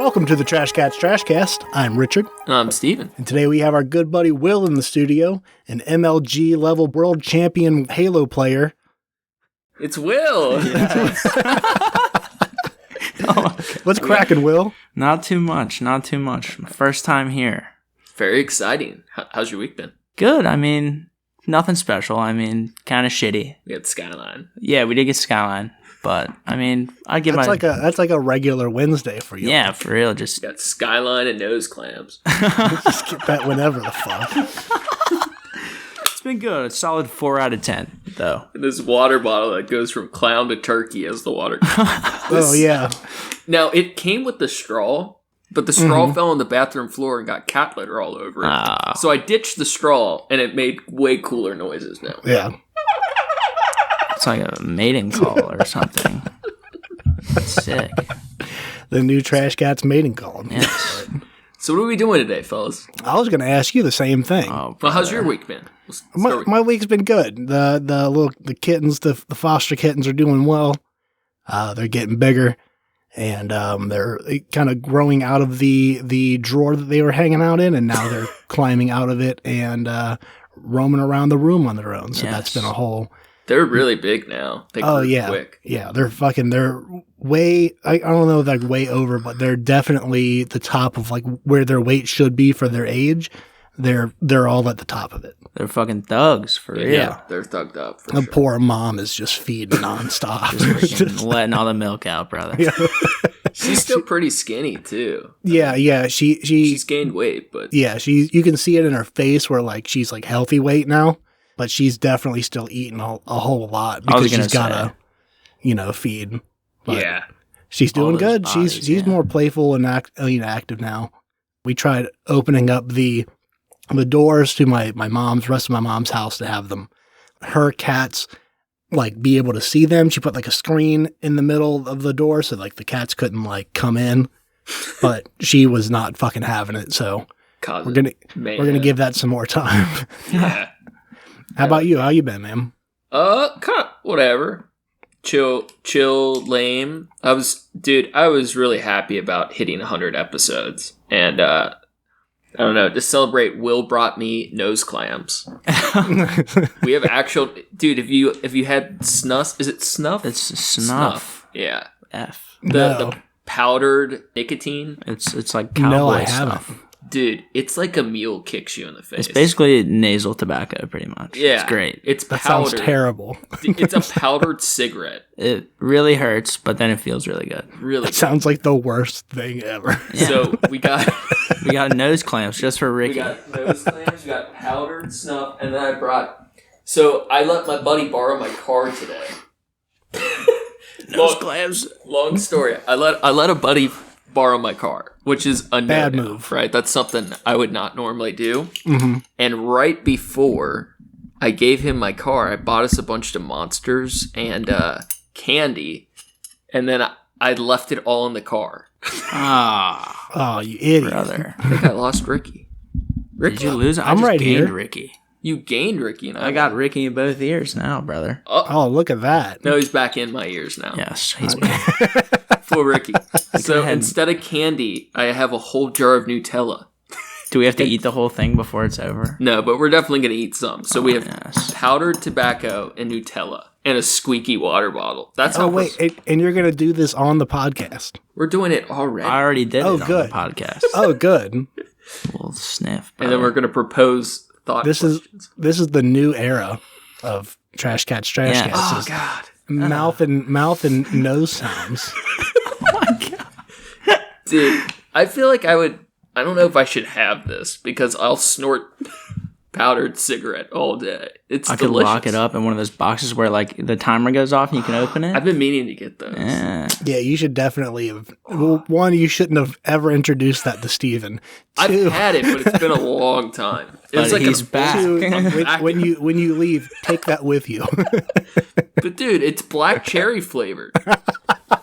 Welcome to the Trashcast. I'm Richard. And I'm Steven. And today we have our good buddy Will in the studio, an MLG level world champion Halo player. It's Will! Yes. What's cracking, Will? Not too much. My first time here. Very exciting. How's your week been? Good. I mean, nothing special. I mean, kind of shitty. We had Skyline. Yeah, we did get Skyline. But, I mean, I'd give that's like a regular Wednesday for you. Yeah, for real. Just got Skyline and nose clams. Just get that whenever the fuck. It's been good. It's solid 4 out of 10, though. And this water bottle that goes from clown to turkey as the water. Oh, yeah. Now, it came with the straw, but the straw fell on the bathroom floor and got cat litter all over it. So I ditched the straw, and it made way cooler noises now. Yeah. It's like a mating call or something. That's sick. The new Trashcats mating call. Yes. So what are we doing today, fellas? I was going to ask you the same thing. Oh, well, how's your week been? My week's been good. The kittens, the foster kittens are doing well. They're getting bigger, and they're kind of growing out of the drawer that they were hanging out in, and now they're climbing out of it and roaming around the room on their own. So that's been a whole... They're really big now. They grew quick. Yeah, they're way, I don't know if like way over, but they're definitely the top of like where their weight should be for their age. They're all at the top of it. They're fucking thugs, for real. Yeah, they're thugged up. The poor mom is just feeding nonstop. Just letting all the milk out, brother. Yeah. She's still pretty skinny, too. Yeah. She's gained weight, but... Yeah, you can see it in her face where like she's like healthy weight now. But she's definitely still eating a whole lot because she's got to, feed. But yeah. She's doing good. Bodies, she's more playful and active now. We tried opening up the doors to rest of my mom's house to have her cats, like, be able to see them. She put, like, a screen in the middle of the door so, like, the cats couldn't, like, come in. But she was not fucking having it, so we're gonna give that some more time. Yeah. How about you? How you been, man? Kind of whatever. Chill, lame. I was really happy about hitting 100 episodes. And, I don't know, to celebrate, Will brought me nose clams. We have actual, dude, if you had Snuff, is it Snuff? It's Snuff. Yeah. F. The powdered nicotine. It's like cowboy No, I stuff. haven't. Dude, it's like a mule kicks you in the face. It's basically nasal tobacco, pretty much. Yeah. It's great. It's That powdered. sounds terrible. It's a powdered cigarette. It really hurts, but then it feels really good. Really. It sounds like the worst thing ever. Yeah. So we got nose clamps just for Ricky. we got nose clams, we got powdered Snuff, and then I let my buddy borrow my car today. Nose clamps. Long story. I let a buddy borrow my car, which is a Bad no-no, move. right? That's something I would not normally do. Mm-hmm. And right before I gave him my car, I bought us a bunch of Monsters and candy, and then I left it all in the car. Oh, you idiot. Brother. I think I lost Ricky. Did you lose it? I'm right gained here. Ricky. You gained Ricky, and I got Ricky in both ears now, brother. Oh, look at that. No, he's back in my ears now. Yes, he's back. Full Ricky. So ahead. instead of candy, I have a whole jar of Nutella. Do we have to eat the whole thing before it's over? No, but we're definitely going to eat some. So we have yes. powdered tobacco and Nutella and a squeaky water bottle. That's how and you're going to do this on the podcast. we're doing it already. I already did it good. on the podcast. Oh, good. A little sniff. And then we're going to propose thought questions. This is the new era of Trashcats. Yeah. Oh, God. Mouth and nose sounds. Dude, I feel like I don't know if I should have this because I'll snort powdered cigarette all day. It's I could delicious. lock it up in one of those boxes where like the timer goes off and you can open it. I've been meaning to get those. Yeah. Yeah, you should definitely have. Well, one, you shouldn't have ever introduced that to Steven. I've Two, had it, but it's been a long time. It was But like he's back. when you leave, take that with you. But dude, it's black cherry flavored.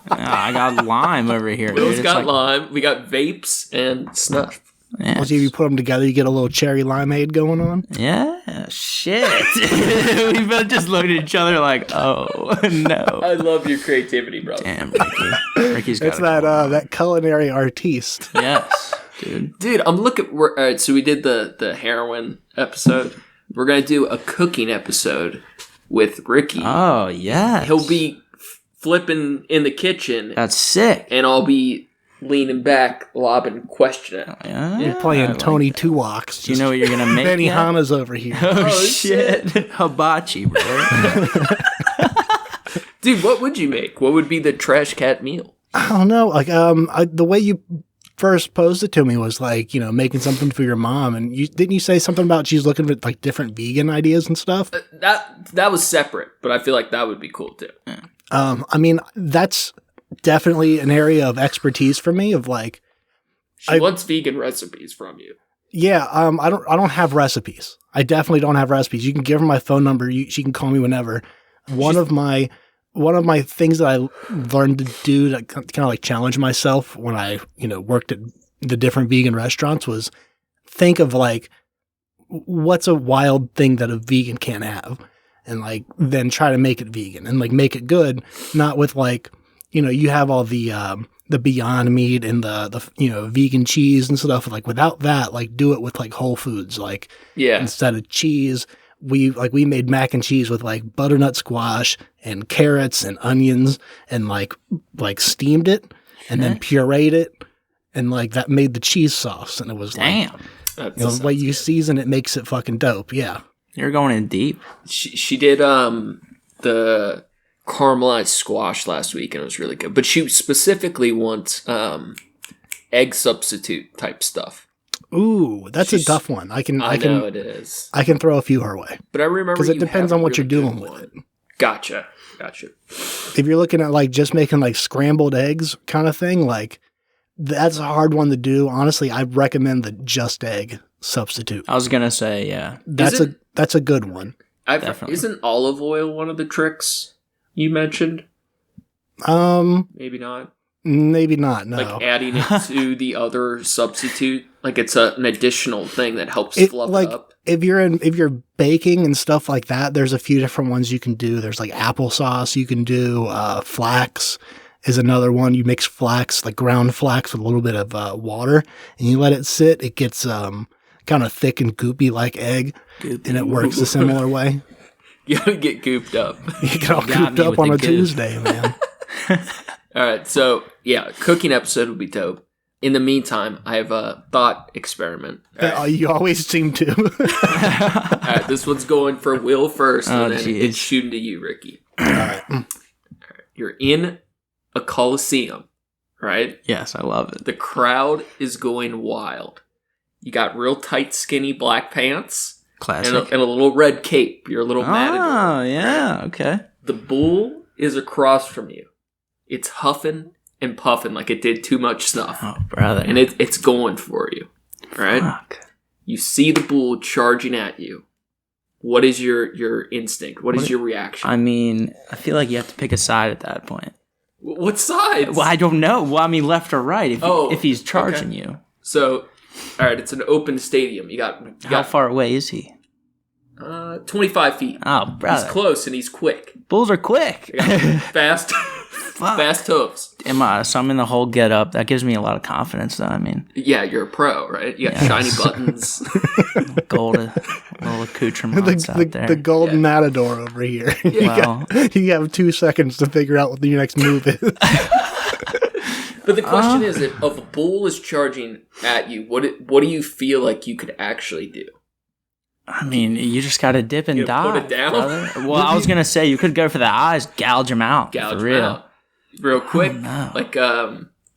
I got lime over here. Will's dude. got It's like, lime. We got vapes and Snuff. Yeah. Once you put them together, you get a little cherry limeade going on. Yeah, shit. We both just looked at each other like, oh, no. I love your creativity, bro. Damn, Ricky. Ricky's got It's that culinary artiste. Yes, dude. Dude, I'm looking. All right, so we did the heroin episode. We're gonna do a cooking episode with Ricky. Oh, yes. He'll be flipping in the kitchen, That's sick. and I'll be leaning back, lobbing question. Yeah, You're playing Tony Two Walks. Do you know what you're going to make? Benny yet? Hanna's over here. Oh, shit. Hibachi, bro. Dude, what would you make? What would be the trash cat meal? I don't know. Like, the way you first posed it to me was like, making something for your mom. And didn't you say something about she's looking for like different vegan ideas and stuff? That was separate, but I feel like that would be cool too. I mean, that's definitely an area of expertise for me of like, She wants vegan recipes from you. yeah, I don't have recipes. I definitely don't have recipes. You can give her my phone number. She can call me whenever. One of my things that I learned to do to kind of like challenge myself when I, worked at the different vegan restaurants was think of like, what's a wild thing that a vegan can't have? And like, then try to make it vegan and like make it good, not with like, you have all the Beyond Meat and the vegan cheese and stuff. Like without that, like do it with like whole foods. Like instead of cheese, we made mac and cheese with like butternut squash and carrots and onions and like steamed it and then pureed it and like that made the cheese sauce and it was Damn. Like the way you season it makes it fucking dope. Yeah. You're going in deep. She did the caramelized squash last week and it was really good. But she specifically wants egg substitute type stuff. Ooh, that's a tough one. I know it is. I can throw a few her way. But I remember because it depends on what you're doing with it. Gotcha. If you're looking at like just making like scrambled eggs kind of thing, like that's a hard one to do. Honestly, I recommend the just egg substitute. I was gonna say, yeah. That's a good one. Isn't olive oil one of the tricks you mentioned? Maybe not. Maybe not. No. Like adding it to the other substitute, like it's an additional thing that helps fluff it up. If you're baking and stuff like that, there's a few different ones you can do. There's like applesauce you can do. Flax is another one. You mix flax, like ground flax, with a little bit of water, and you let it sit. It gets kind of thick and goopy like egg, and it works a similar way. You gotta get gooped up. You get all gooped up on a Tuesday, man. All right, so yeah, cooking episode would be dope. In the meantime, I have a thought experiment. Right. You always seem to. All right, this one's going for Will first, and then geez. it's shooting to you, Ricky. All right. You're in a coliseum, right? Yes, I love it. The crowd is going wild. You got real tight, skinny black pants. Classic. And a little red cape. You're a little matador. Oh, yeah, right? okay. The bull is across from you. It's huffing and puffing like it did too much snuff. Oh, brother. And it's going for you. Right? Fuck. You see the bull charging at you. What is your instinct? What is your reaction? I mean, I feel like you have to pick a side at that point. What side? Well, I don't know. Well, I mean, left or right if he's charging you. So, all right, it's an open stadium. You got How far away is he? 25 feet. Oh, brother. He's close and he's quick. Bulls are quick. Fast hooves. So I'm in the whole get up. That gives me a lot of confidence, though. I mean, yeah, you're a pro, right? You got shiny buttons. gold, little accoutrements out there. The golden matador over here. Well, you have 2 seconds to figure out what your next move is. But the question is, if a bull is charging at you, what do you feel like you could actually do? I mean, you just got to dip and dive. Put it down? Brother. Well, I was going to say, you could go for the eyes, gouge them out. Gouge for real. them out. Real quick? No. Like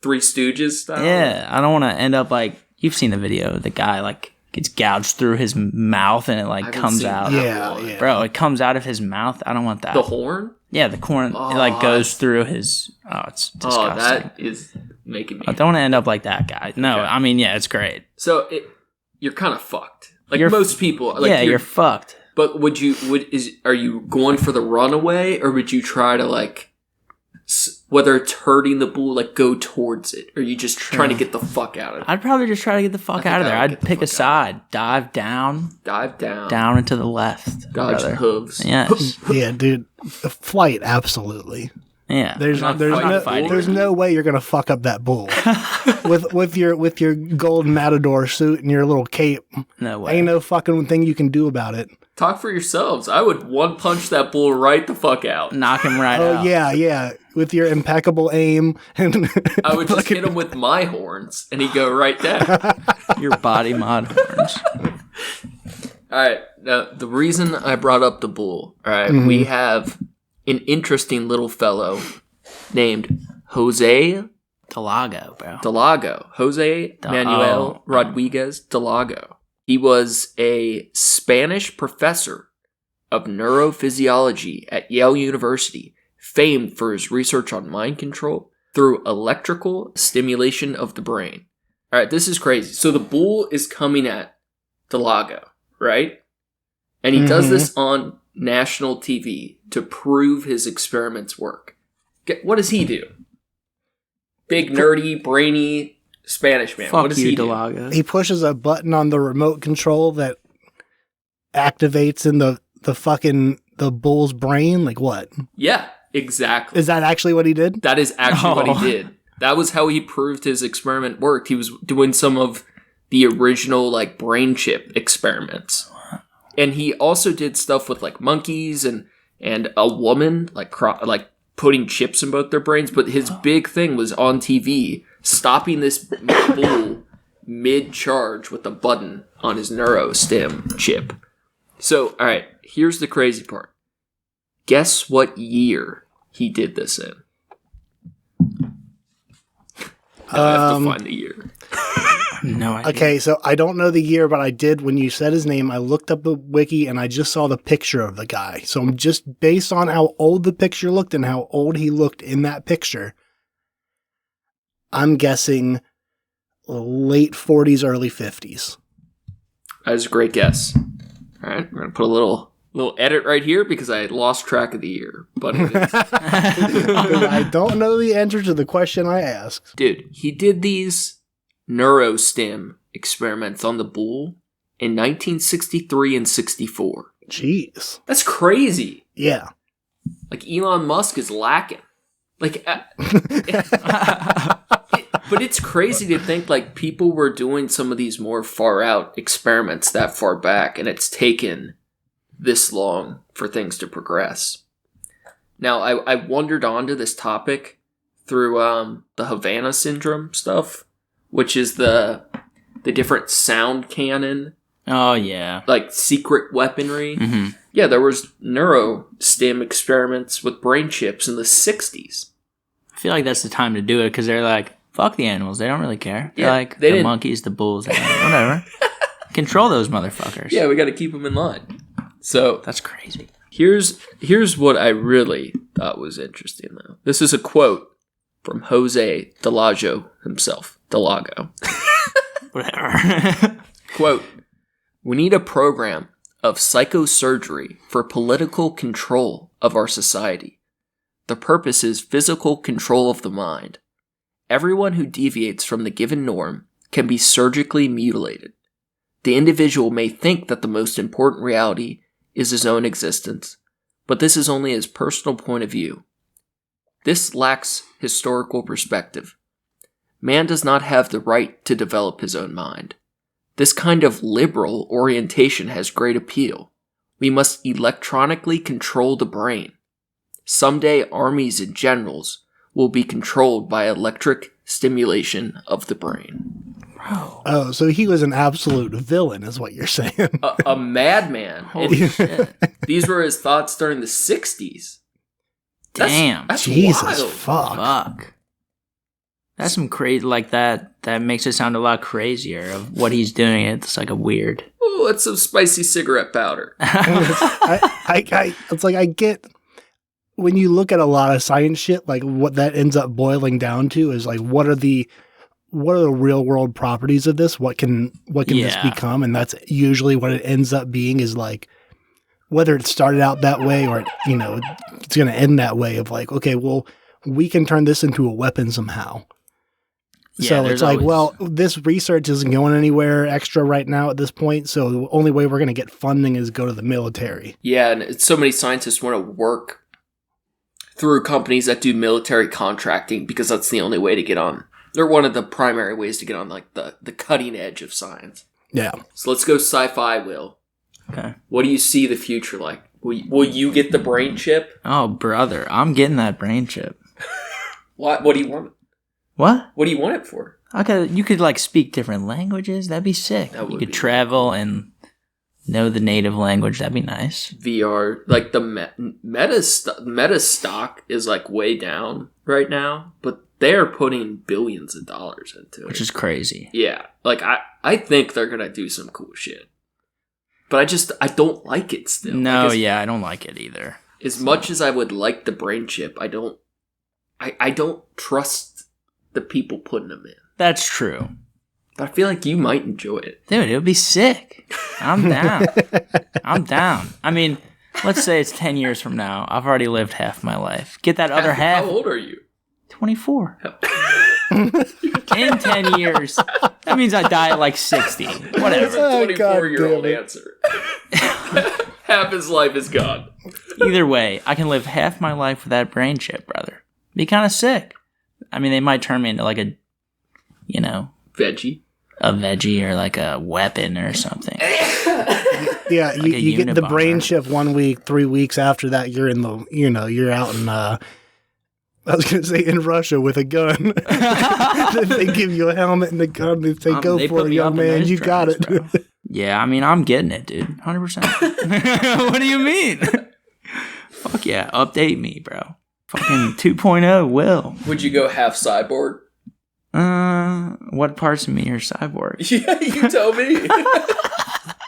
Three Stooges style? Yeah, I don't want to end up like, you've seen the video, the guy like gets gouged through his mouth and it like comes out. Yeah. Bro, it comes out of his mouth. I don't want that. The horn? Yeah, the corn, it like goes through his, it's disgusting. Oh, that is making me... I don't want to end up like that guy. No, Okay. I mean, yeah, it's great. So, you're kind of fucked. Like You're most people. Like yeah, you're fucked. But are you going for the runaway, or would you try to like whether it's hurting the bull, like go towards it, or you just trying to get the fuck out of it. I'd probably just try to get the fuck out of there. I'd pick a side. Dive down. Down and to the left. Dodge the hooves. Yes. Yeah, dude. Flight, absolutely. Yeah. There's no way you're gonna fuck up that bull with your gold matador suit and your little cape. No way. Ain't no fucking thing you can do about it. Talk for yourselves. I would one punch that bull right the fuck out. Knock him right Oh out. yeah. With your impeccable aim, and I would just hit him with my horns, and he'd go right down. Your body mod horns. All right. Now, the reason I brought up the bull. All right, we have an interesting little fellow named Jose Delago, bro. Delago. Jose Manuel Rodriguez Delago. He was a Spanish professor of neurophysiology at Yale University, famed for his research on mind control through electrical stimulation of the brain. All right, this is crazy. So the bull is coming at Delago, right? And he does this on national TV to prove his experiments work. What does he do? Big, nerdy, brainy Spanish man. Fuck what does you, he do? Delago. he pushes a button on the remote control that activates in the bull's brain. Like what? Yeah, exactly. Is that actually what he did? That is actually what he did. That was how he proved his experiment worked. He was doing some of the original like brain chip experiments. And he also did stuff with like monkeys and a woman like putting chips in both their brains. But his big thing was on TV, stopping this bull mid-charge with a button on his neurostim chip. So, all right, here's the crazy part. Guess what year he did this in? I have to find the year. No idea. Okay, so I don't know the year, but I did, when you said his name, I looked up the wiki and I just saw the picture of the guy. So I'm just, based on how old the picture looked and how old he looked in that picture, I'm guessing late 40s, early 50s. That is a great guess. All right, we're going to put a little edit right here because I had lost track of the year. But I don't know the answer to the question I asked. Dude, he did these neurostim experiments on the bull in 1963 and 64. Jeez. That's crazy. Yeah. Like Elon Musk is lacking. Like, but it's crazy to think like people were doing some of these more far out experiments that far back, and it's taken this long for things to progress. Now, I wandered onto this topic through the Havana syndrome stuff, which is the different sound cannon. Oh, yeah. Like secret weaponry. Mm-hmm. Yeah, there was neurostim experiments with brain chips in the 60s. I feel like that's the time to do it because they're like, fuck the animals. They don't really care. They're Yeah, like, they the didn't- monkeys, the bulls, whatever. Control those motherfuckers. Yeah, we got to keep them in line. So That's crazy. here's what I really thought was interesting, though. This is a quote from Jose Delago himself. Delago. Whatever. Quote, "We need a program of psychosurgery for political control of our society. The purpose is physical control of the mind. Everyone who deviates from the given norm can be surgically mutilated. The individual may think that the most important reality is his own existence, but this is only his personal point of view. This lacks historical perspective. Man does not have the right to develop his own mind. This kind of liberal orientation has great appeal. We must electronically control the brain. Someday armies and generals will be controlled by electric stimulation of the brain." Bro. Oh, so he was an absolute villain, is what you're saying. A madman. Holy And shit. these were his thoughts during the 60s. Damn. That's Jesus wild. fuck. Fuck. That's some crazy, like that makes it sound a lot crazier of what he's doing. It's like a weird. Ooh, it's some spicy cigarette powder. It's like I get when you look at a lot of science shit, like what that ends up boiling down to is like what are the real world properties of this? What can this Yeah. become? And that's usually what it ends up being is like whether it started out that way or it's going to end that way of like, okay, well, we can turn this into a weapon somehow. Yeah, So there's it's like, always- well, this research isn't going anywhere extra right now at this point. So the only way we're going to get funding is go to the military. Yeah, and so many scientists want to work through companies that do military contracting because that's the only way to get on. They're one of the primary ways to get on like the cutting edge of science. Yeah. So let's go sci-fi, Will. Okay. What do you see the future like? Will you get the brain chip? Oh, brother, I'm getting that brain chip. What do you want? What? What do you want it for? You could like speak different languages. That'd be sick. That You would could be travel and know the native language. That'd be nice. VR, like the meta stock is like way down right now, but they're putting billions of dollars into it. Which is crazy. Yeah, like I think they're gonna do some cool shit, but I don't like it still. No, Like, yeah, I don't like it either. as much as I would like the brain chip, I don't trust the people putting them in. That's true. But I feel like you might enjoy it. Dude, it would be sick. I'm down. I'm down. I mean, let's say it's 10 years from now. I've already lived half my life. Get that other half. How old are you? 24. In 10 years. That means I die at like 60. Whatever. That's a 24-year-old damn it. answer. Half his life is gone. Either way, I can live half my life with that brain chip, brother. Be kind of sick. I mean, they might turn me into like a, Veggie. a veggie or like a weapon or something. Yeah, Like a you get the Unabomber. brain chip 1 week, 3 weeks after that, you're in the, you're out in, I was going to say in Russia with a gun. Then they give you a helmet and a gun. They say, go They for put it, me young up in man. those You got it. drugs, bro. Yeah, I mean, I'm getting it, dude. 100%. What do you mean? Fuck yeah, update me, bro. Fucking 2.0 will. Would you go half cyborg? What parts of me are cyborg? Yeah, you tell me.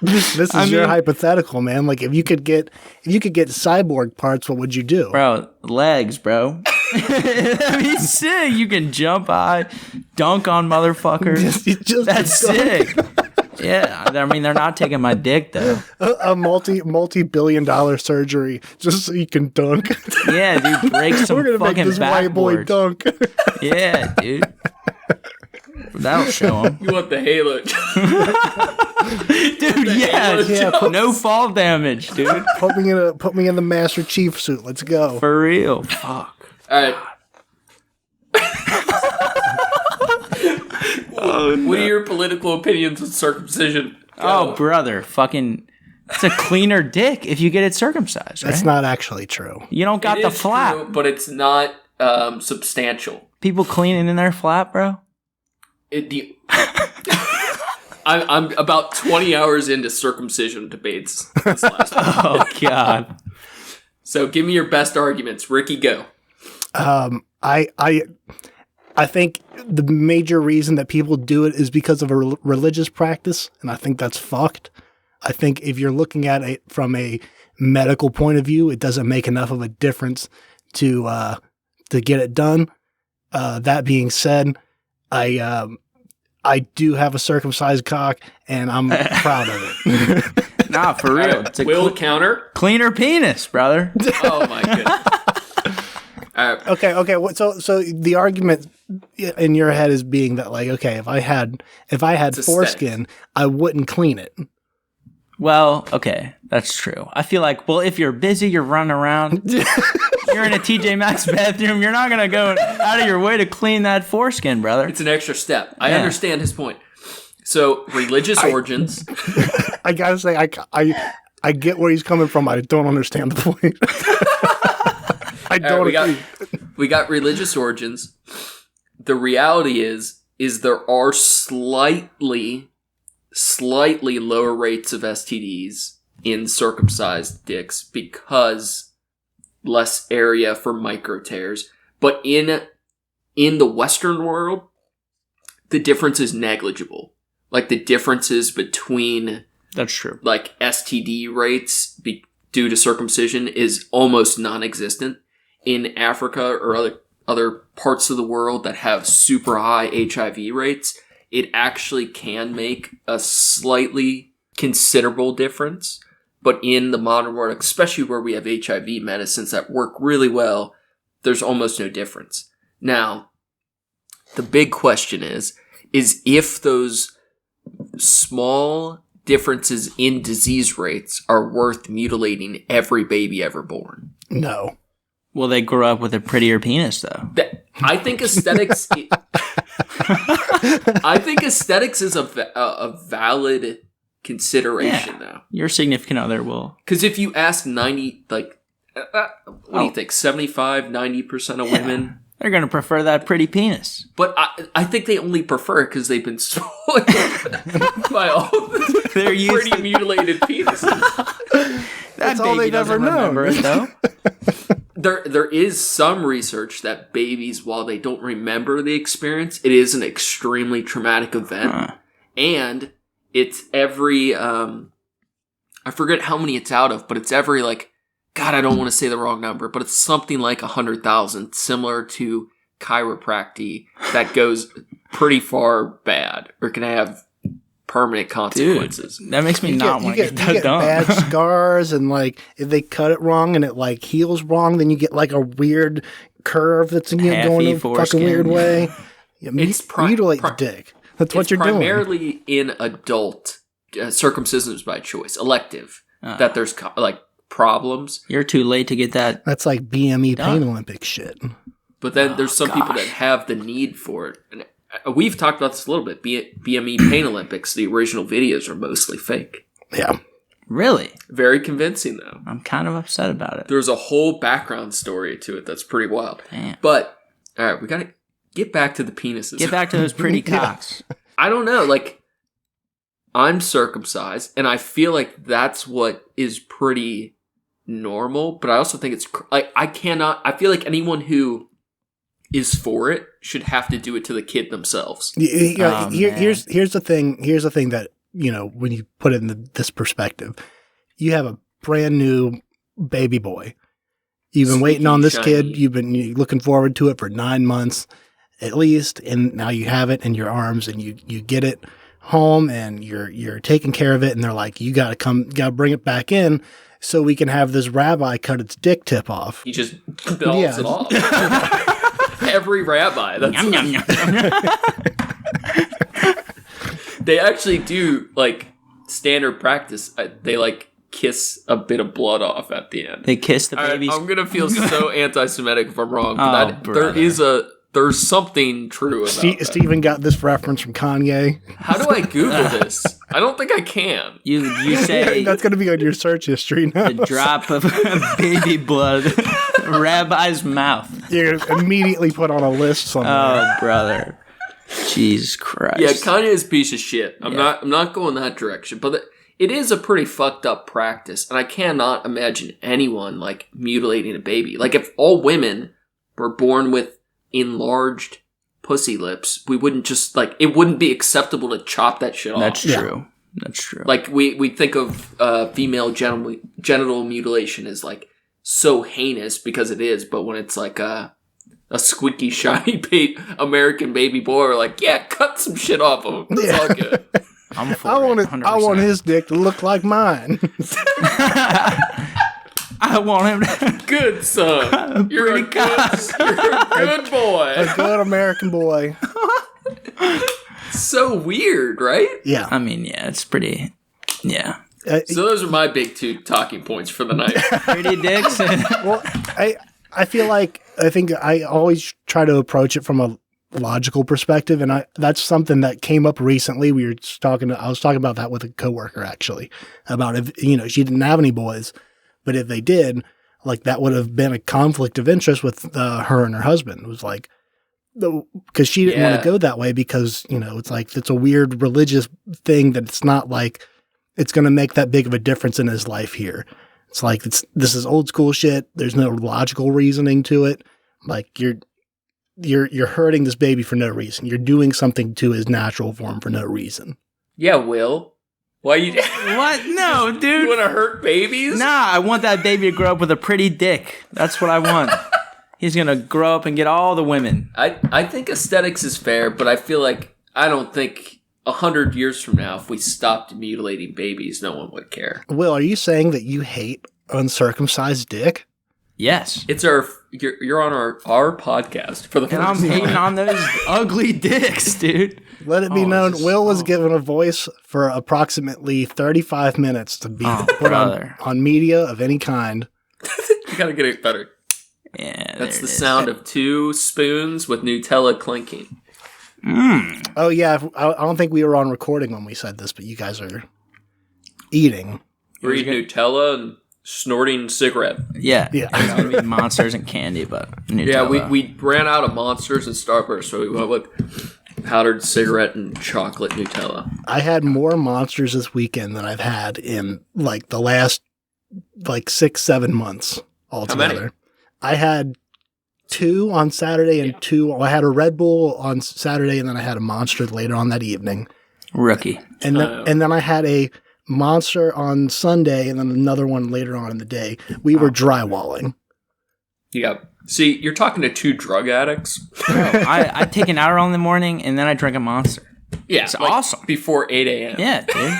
This is I your mean- hypothetical, man. Like if you could get cyborg parts, what would you do? Bro, legs, bro. That'd be sick. You can jump high, dunk on motherfuckers. Just That's sick. Yeah, I mean, they're not taking my dick, though. a multi-billion-dollar surgery just so you can dunk. Yeah, dude, break some We're gonna make fucking this white boy backboards. dunk. Yeah, dude. That'll show him. You want the halo? Dude, yeah. Yeah, No fall damage, dude. put me in the Master Chief suit. Let's go. For real. Fuck. All right. What are your political opinions on circumcision? Oh, brother. Fucking. It's a cleaner dick if you get it circumcised, right? That's not actually true. You don't got It the is flap. true, but it's not substantial. People cleaning in their flap, bro. I'm about 20 hours into circumcision debates this last week. Oh, God. So give me your best arguments. Ricky, go. I think the major reason that people do it is because of a religious practice, and I think that's fucked. I think if you're looking at it from a medical point of view, it doesn't make enough of a difference to get it done. That being said, I do have a circumcised cock, and I'm proud of it. Nah, for real. All right, It's a Will counter. cleaner penis, brother. Oh my goodness. All right. Okay. So the argument in your head is being that like, okay, if I had It's foreskin, I wouldn't clean it. Well, okay. That's true. I feel like, well, if you're busy, you're running around, you're in a TJ Maxx bathroom, you're not going to go out of your way to clean that foreskin, brother. It's an extra step. I Yeah. understand his point. So religious origins. I gotta say, I get where he's coming from. I don't understand the point. I All don't right, agree. we got religious origins. The reality is there are slightly lower rates of STDs in circumcised dicks because less area for micro tears. But in the Western world, the difference is negligible. Like the differences between That's true. like STD rates due to circumcision is almost non-existent. In Africa or other parts of the world that have super high HIV rates, it actually can make a slightly considerable difference. But in the modern world, especially where we have HIV medicines that work really well, there's almost no difference. Now, the big question is if those small differences in disease rates are worth mutilating every baby ever born. No. Will they grow up with a prettier penis, though? I think aesthetics. I think aesthetics is a valid consideration, though. Your significant other will. Because if you ask 90, what do you think? 75, 90% of women. They're going to prefer that pretty penis. But I think they only prefer it because they've been spoiled by all the pretty mutilated penises. That's all they've ever known. It, though. There is some research that babies, while they don't remember the experience, it is an extremely traumatic event. And it's every, I forget how many it's out of, but it's every, God, I don't want to say the wrong number, but it's something like 100,000, similar to chiropractic, that goes pretty far bad, or can have permanent consequences. Dude, that makes me not want to get that done. You get bad scars, and if they cut it wrong and it heals wrong, then you get a weird curve that's going a fucking weird way. Yeah, mutilate the dick. That's what you're doing. It's primarily in adult circumcisions by choice, elective, that there's problems. You're too late to get that. That's like BME Pain Olympic shit. But then there's some people that have the need for it. And we've talked about this a little bit. BME Pain Olympics, the original videos are mostly fake. Yeah. Really? Very convincing, though. I'm kind of upset about it. There's a whole background story to it that's pretty wild. Damn. But, all right, we got to get back to the penises. Get back to those pretty cocks. I don't know. I'm circumcised, and I feel like that's what is pretty normal, but I also think it's I feel like anyone who is for it should have to do it to the kid themselves. Here's the thing that, when you put it in this perspective, you have a brand new baby boy. You've been waiting on this kid. You've been looking forward to it for 9 months at least, and now you have it in your arms, and you get it home, and you're taking care of it, and they're like, you gotta bring it back in so we can have this rabbi cut its dick tip off. He just belts it off. Every rabbi. That's yum, yum, yum. They actually do, standard practice. They, kiss a bit of blood off at the end. They kiss the babies. I'm going to feel so anti-Semitic if I'm wrong. But there's something true about that. Steven got this reference from Kanye. How do I Google this? I don't think I can. You say... That's going to be on your search history now. The drop of baby blood. Rabbi's mouth. You're going to immediately put on a list somewhere. Oh, brother. Jesus Christ. Yeah, Kanye is a piece of shit. I'm not going that direction. But it is a pretty fucked up practice. And I cannot imagine anyone, mutilating a baby. If all women were born with enlarged pussy lips, we wouldn't just it wouldn't be acceptable to chop that shit off. That's true. That's true. We think of female genital mutilation as so heinous because it is, but when it's a squeaky shiny American baby boy, we're cut some shit off of him. It's all good. I want his dick to look like mine. I want him to... Good son. You're a good boy. A good American boy. So weird, right? Yeah. I mean, yeah, it's pretty... Yeah. So those are my big two talking points for the night. Pretty dicks. Well, I think I always try to approach it from a logical perspective, and that's something that came up recently. I was talking about that with a coworker, actually, about if, she didn't have any boys. But if they did, that would have been a conflict of interest with her and her husband. It was because she didn't want to go that way because, it's a weird religious thing that it's not it's going to make that big of a difference in his life here. It's this is old school shit. There's no logical reasoning to it. You're hurting this baby for no reason. You're doing something to his natural form for no reason. Yeah, Will. Why you... What? No, dude. You want to hurt babies? Nah, I want that baby to grow up with a pretty dick. That's what I want. He's going to grow up and get all the women. I think aesthetics is fair, but I feel I don't think 100 years from now, if we stopped mutilating babies, no one would care. Will, are you saying that you hate uncircumcised dick? Yes. It's you're on our podcast for the first And I'm time. hating on those ugly dicks, dude. Let it be known, Will was given a voice for approximately 35 minutes to be put on media of any kind. You gotta get it better. Yeah, that's the sound of 2 spoons with Nutella clinking. Oh, yeah. I don't think we were on recording when we said this, but you guys are eating. We're eating Nutella and snorting cigarette. Yeah. It's going to be Monsters and candy, but Nutella. Yeah, we ran out of Monsters and Starburst, so we went with powdered cigarette and chocolate Nutella. I had more Monsters this weekend than I've had in, like, the last, 6-7 months altogether. How many? I had 2 on Saturday and 2. I had a Red Bull on Saturday, and then I had a Monster later on that evening. Rookie. And then I had a Monster on Sunday, and then another one later on in the day. We were drywalling. Yeah. See, you're talking to 2 drug addicts. I take an Adderall in the morning, and then I drink a Monster. Yeah, it's awesome. Before 8 a.m. Yeah, dude.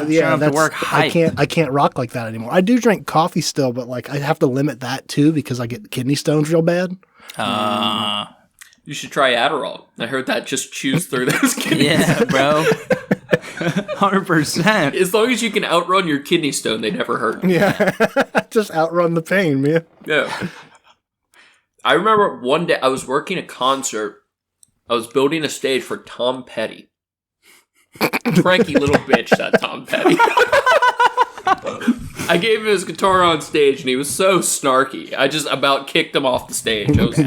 Yeah. That's work I can't rock like that anymore. I do drink coffee still, but I have to limit that too because I get kidney stones real bad. You should try Adderall. I heard that just chews through those kidneys. Yeah, bro. 100%. As long as you can outrun your kidney stone, they never hurt. Yeah, just outrun the pain, man. Yeah. I remember one day I was working a concert. I was building a stage for Tom Petty. Cranky little bitch, that Tom Petty. I gave him his guitar on stage, and he was so snarky. I just about kicked him off the stage. I was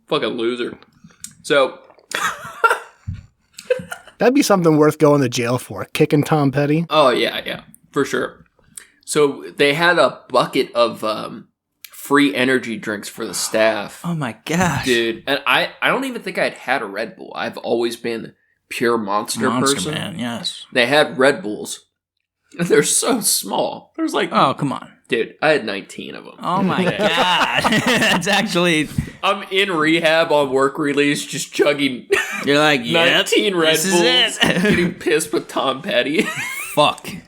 fucking loser. So that'd be something worth going to jail for, kicking Tom Petty. Oh yeah, for sure. So they had a bucket of free energy drinks for the staff. Oh my gosh, dude! And I don't even think I'd had a Red Bull. I've always been pure Monster person. Man, yes. They had Red Bulls. They're so small. There's oh, come on. Dude, I had 19 of them. Oh my God. That's actually... I'm in rehab on work release, just chugging You're like, 19 Red Bulls, getting pissed with Tom Petty. Fuck. I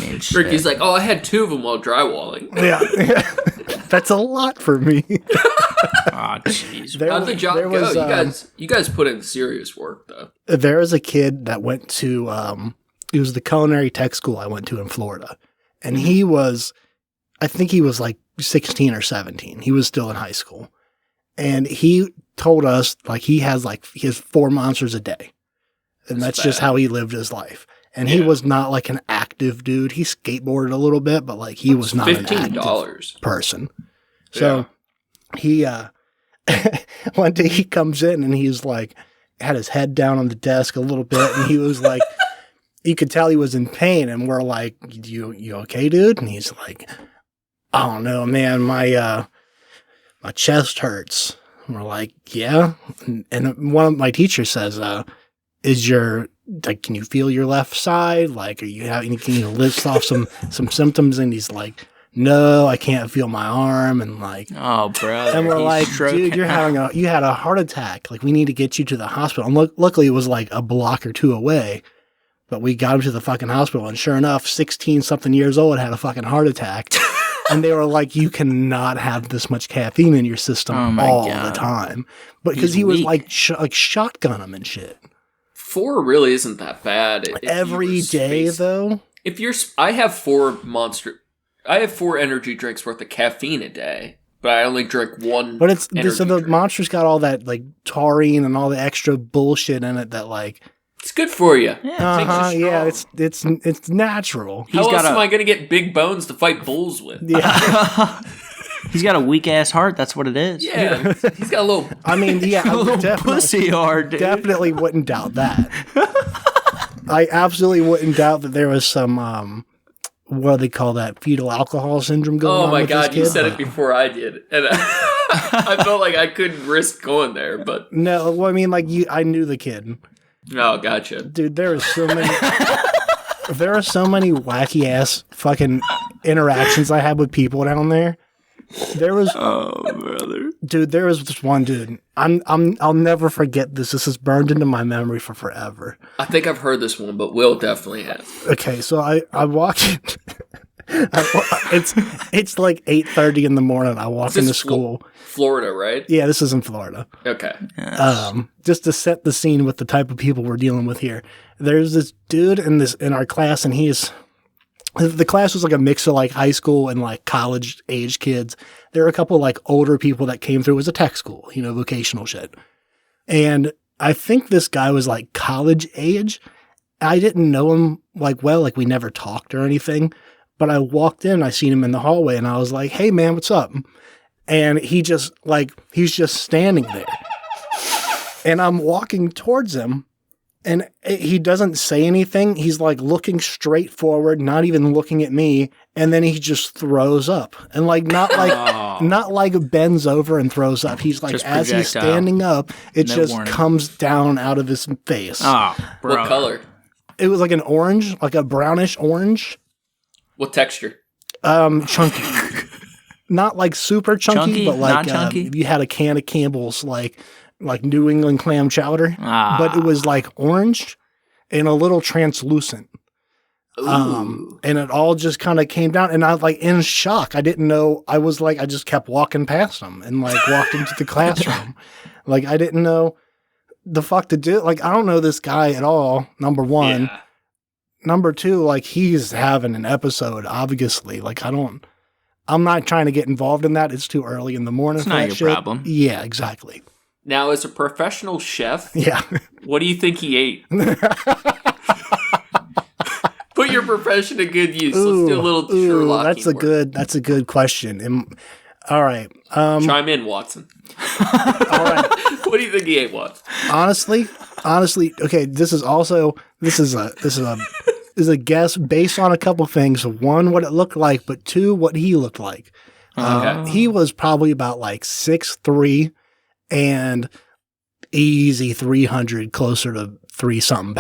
mean, Ricky's like, I had 2 of them while drywalling. Yeah. That's a lot for me. Oh, jeez. How'd the job go? You guys put in serious work, though. There was a kid that went to... it was the culinary tech school I went to in Florida. And he was, I think he was 16 or 17. He was still in high school. And he told us he has 4 Monsters a day. And that's just how he lived his life. And he was not an active dude. He skateboarded a little bit, but he was not an active person. So he, one day he comes in and he's had his head down on the desk a little bit. And he was you could tell he was in pain, and we're like, you okay, dude? And he's like, I don't know, man, my chest hurts. And we're like, yeah. And one of my teachers says, can you feel your left side? Can you list off some symptoms? And he's like, no, I can't feel my arm. And oh, brother. And we're like, dude, you had a heart attack. We need to get you to the hospital. And luckily it was a block or 2 away. But we got him to the fucking hospital, and sure enough, 16-something years old had a fucking heart attack. And they were like, you cannot have this much caffeine in your system all the time. But because he was shotgun him and shit. 4 really isn't that bad. Every day, though? I have 4 energy drinks worth of caffeine a day. But I only drink 1 But so the drink. Monster's got all that taurine and all the extra bullshit in it that it's good for you. Yeah, it's natural. How else am I going to get big bones to fight bulls with? Yeah. He's got a weak ass heart. That's what it is. Yeah, he's got a little. I mean, yeah, a little pussy heart. Dude. Definitely wouldn't doubt that. I absolutely wouldn't doubt that there was some what do they call that? Fetal alcohol syndrome going on. Oh my God, you said it before I did, and I felt like I couldn't risk going there. But no, well, I mean, I knew the kid. Oh, gotcha. Dude, there are so many wacky ass fucking interactions I had with people down there. There was brother. Dude, there was this one dude. I'll never forget this. This is burned into my memory for forever. I think I've heard this one, but Will definitely has. Okay, so I walked It's like 8:30 in the morning. I walk into school. Florida, right? Yeah, this is in Florida. Okay. Yes. Just to set the scene with the type of people we're dealing with here. There's this dude in our class, and the class was like a mix of like high school and like college age kids. There were a couple like older people that came through as a tech school, vocational shit. And I think this guy was like college age. I didn't know him like we never talked or anything, but I walked in, I seen him in the hallway, and I was like, "Hey man, what's up?" And he's just standing there. And I'm walking towards him, and he doesn't say anything. He's like looking straight forward, not even looking at me. And then he just throws up, and not like bends over and throws up. He's like, Just as he's projectile. standing up, it No just warning. comes down out of his face. Oh, bro. What color? It was like an orange, like a brownish orange, What texture? chunky. Not like super chunky, Chunky? but like Not chunky? if you had a can of Campbell's, like New England clam chowder. Ah. But it was like orange and a little translucent. And it all just kind of came down, and I was like in shock. I didn't know. I just kept walking past him and like walked into the classroom. Like I didn't know the fuck to do. Like I don't know this guy at all. Number one. Yeah. Number two, like he's having an episode, obviously. Like I'm not trying to get involved in that. It's too early in the morning. It's for not that your shit. problem. Yeah, exactly. Now, as a professional chef, Yeah. what do you think he ate? Put your profession to good use. Let's do a little Sherlock. That's a good question. All right. Chime in, Watson. All right. What do you think he ate, Watson? Honestly, okay, this is a guess based on a couple things. One, what it looked like, but two, what he looked like. Okay. He was probably about like 6'3" and easy 300, closer to 300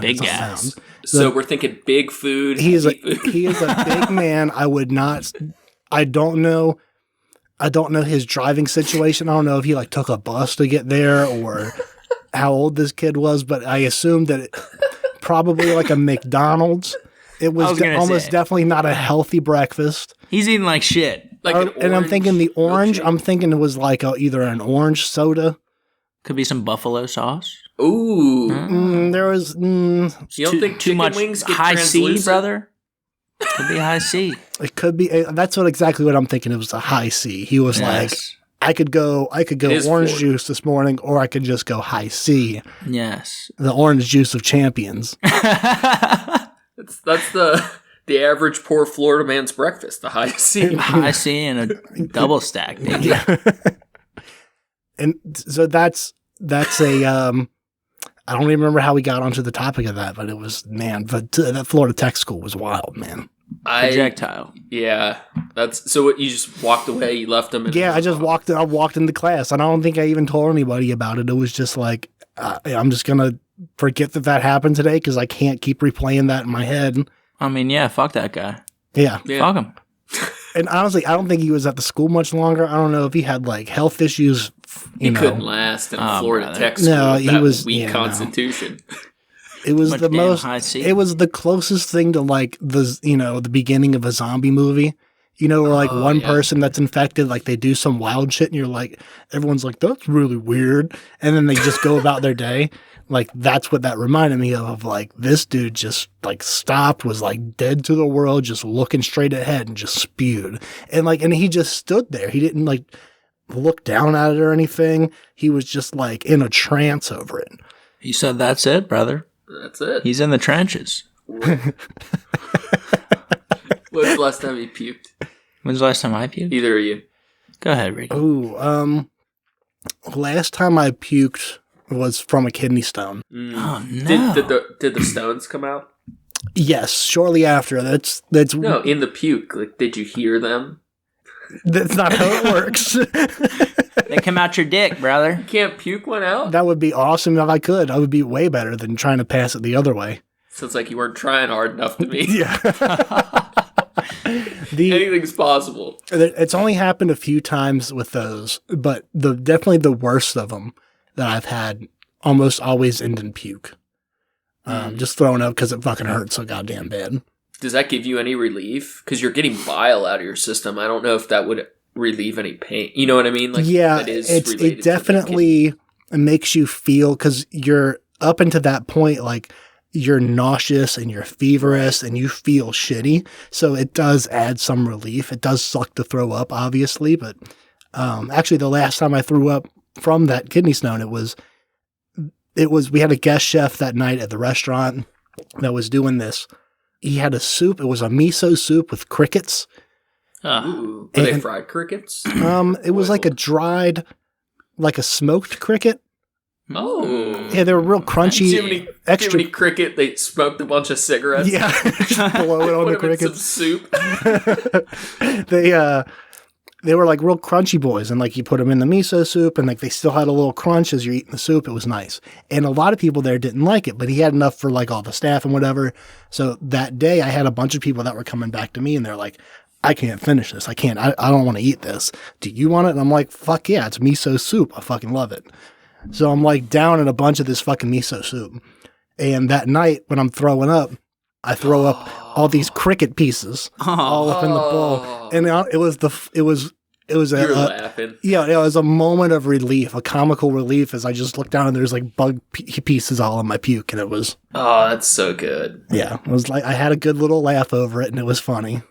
Big something ass. pounds. So we're thinking big food. He is heavy food. he is a big man. I don't know his driving situation. I don't know if he like took a bus to get there or how old this kid was, but I assumed that probably like a McDonald's. It was almost definitely not a healthy breakfast. He's eating like shit. Like I'm thinking the orange. milkshake? I'm thinking it was like either an orange soda. Could be some buffalo sauce. Ooh. There was. You don't think too chicken much wings get high C, translucent? brother? Could be high C. It could be. That's exactly what I'm thinking. It was a high C. He was like, Yes. I could go is orange Florida. juice this morning, or I could just go high C, Yes. the orange juice of champions. That's the average poor Florida man's breakfast. The high C. High C and a double stack, baby. And so that's a. I don't even remember how we got onto the topic of that, but it was that Florida Tech school was wild, man. Projectile. Yeah. That's so. What, you just walked away. You left them. Yeah, I just walked into class. I don't think I even told anybody about it. It was just like, I'm just going to forget that happened today because I can't keep replaying that in my head. I mean, yeah, fuck that guy. Yeah. Fuck him. And honestly, I don't think he was at the school much longer. I don't know if he had like health issues. He couldn't last in Florida brother. Tech school. No, with he that was- weak yeah, no. constitution. It was Much the damn most. high C. It was the closest thing to like the beginning of a zombie movie. Where like one yeah. person that's infected, like they do some wild shit, and you're like, everyone's like, that's really weird, and then they just go about their day. Like that's what that reminded me of. Like this dude just like stopped, was like dead to the world, just looking straight ahead and just spewed, and he just stood there. He didn't like look down at it or anything. He was just like in a trance over it. He said, "That's it, brother." That's it. He's in the trenches. When's the last time you puked? When's the last time I puked? Either of you. Go ahead, Ricky. Ooh, last time I puked was from a kidney stone. Oh no! Did the stones come out? Yes, shortly after. That's No, in the puke. Like, did you hear them? That's not how it works. They come out your dick, brother. You can't puke one out? That would be awesome if I could. I would be way better than trying to pass it the other way. Sounds like you weren't trying hard enough to me. Yeah. Anything's possible. It's only happened a few times with those, but definitely the worst of them that I've had almost always end in puke. Just throwing up because it fucking hurts so goddamn bad. Does that give you any relief? Because you're getting bile out of your system. I don't know if that would relieve any pain. You know what I mean? Like, yeah, that is it definitely makes you feel, because you're up until that point, like you're nauseous and you're feverish and you feel shitty. So it does add some relief. It does suck to throw up, obviously, but actually the last time I threw up from that kidney stone, it was we had a guest chef that night at the restaurant that was doing this. He had a soup. It was a miso soup with crickets. Ooh, were they fried crickets? It was like a dried, like a smoked cricket. Oh. Yeah, they were real crunchy. Extra cricket, they smoked a bunch of cigarettes. Yeah, just blow it on the crickets. Some soup. They were like real crunchy boys, and like you put them in the miso soup, and like they still had a little crunch as you're eating the soup. It was nice, and a lot of people there didn't like it, but he had enough for like all the staff and whatever. So that day, I had a bunch of people that were coming back to me, and they're like, "I can't finish this. I can't. I don't want to eat this. Do you want it?" And I'm like, "Fuck yeah, it's miso soup. I fucking love it." So I'm like down in a bunch of this fucking miso soup, and that night when I'm throwing up, I throw up all these cricket pieces all up in the bowl, and it was You're laughing. Yeah, it was a moment of relief, a comical relief, as I just looked down and there's like bug pieces all in my puke, and it was. Oh, that's so good. Yeah, it was like I had a good little laugh over it, and it was funny.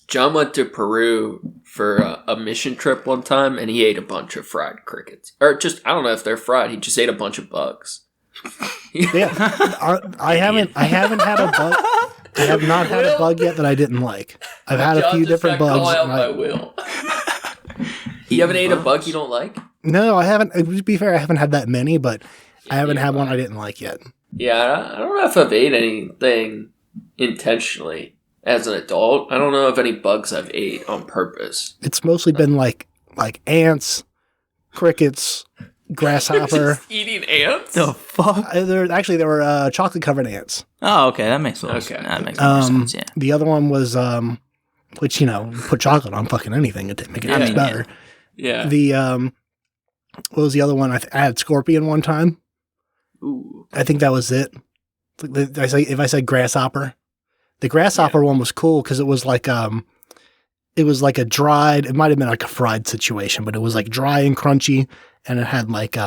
John went to Peru for a mission trip one time, and he ate a bunch of fried crickets, or just I don't know if they're fried. He just ate a bunch of bugs. Yeah, I haven't had a bug. I have not had a bug yet that I didn't like. I've had a few different bugs. Call out by Will. You haven't ate a bug you don't like? No, I haven't. To be fair, I haven't had that many, but I haven't had one I didn't like yet. Yeah, I don't know if I've ate anything intentionally as an adult. I don't know if any bugs I've ate on purpose. It's mostly been like ants, crickets, grasshopper. Just eating ants? The fuck? There were chocolate covered ants. Oh, okay, that makes sense. That makes more sense. Yeah. The other one was which put chocolate on fucking anything to make it taste better. Yeah. The what was the other one? I had scorpion one time. Ooh. I think that was it. If I said grasshopper, the grasshopper one was cool because it was like a dried. It might have been like a fried situation, but it was like dry and crunchy, and it had like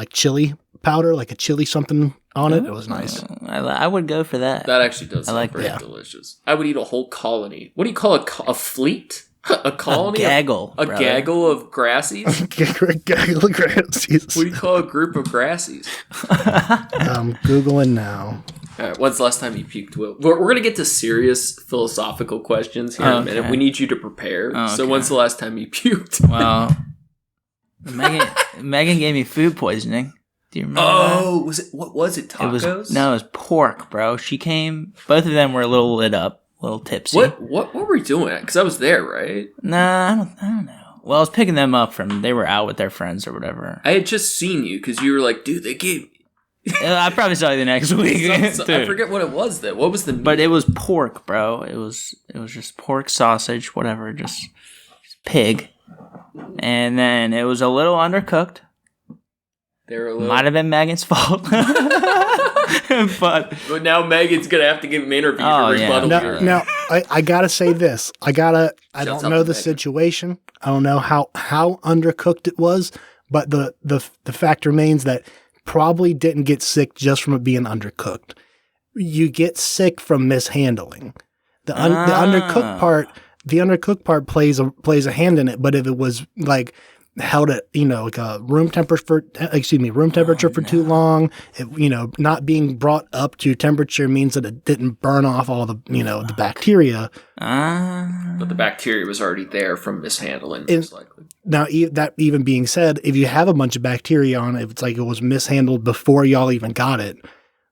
chili powder, like a chili something on it. It was nice. I would go for that. That actually does sound pretty delicious. I would eat a whole colony. What do you call a fleet? A colony? A gaggle. A gaggle of grassies? Gaggle of grassies. What do you call a group of grassies? I'm Googling now. All right, when's the last time you puked, Will? We're going to get to serious philosophical questions here in a minute. We need you to prepare. So when's the last time you puked? Well, Megan gave me food poisoning. Do you remember that? What was it, tacos? It was pork, bro. She came, both of them were a little lit up. A little tipsy. What were we doing? Because I was there, right? Nah, I don't know. Well, I was picking them up they were out with their friends or whatever. I had just seen you because you were like, dude, they gave me. I probably saw you the next week. I forget what it was then. What was the meat? But it was pork, bro. It was just pork, sausage, whatever, just pig. And then it was a little undercooked. Might have been Megan's fault. but now Megan's gonna have to give an interview to rebuttal. Now I gotta say this. I don't know the situation. I don't know how undercooked it was, but the fact remains that probably didn't get sick just from it being undercooked. You get sick from mishandling. The undercooked part plays a hand in it. But if it was like held at like a room temperature for too long, not being brought up to temperature means that it didn't burn off all the the bacteria. But the bacteria was already there from mishandling, most likely. Now, that even being said, if you have a bunch of bacteria on it, if it's like it was mishandled before y'all even got it,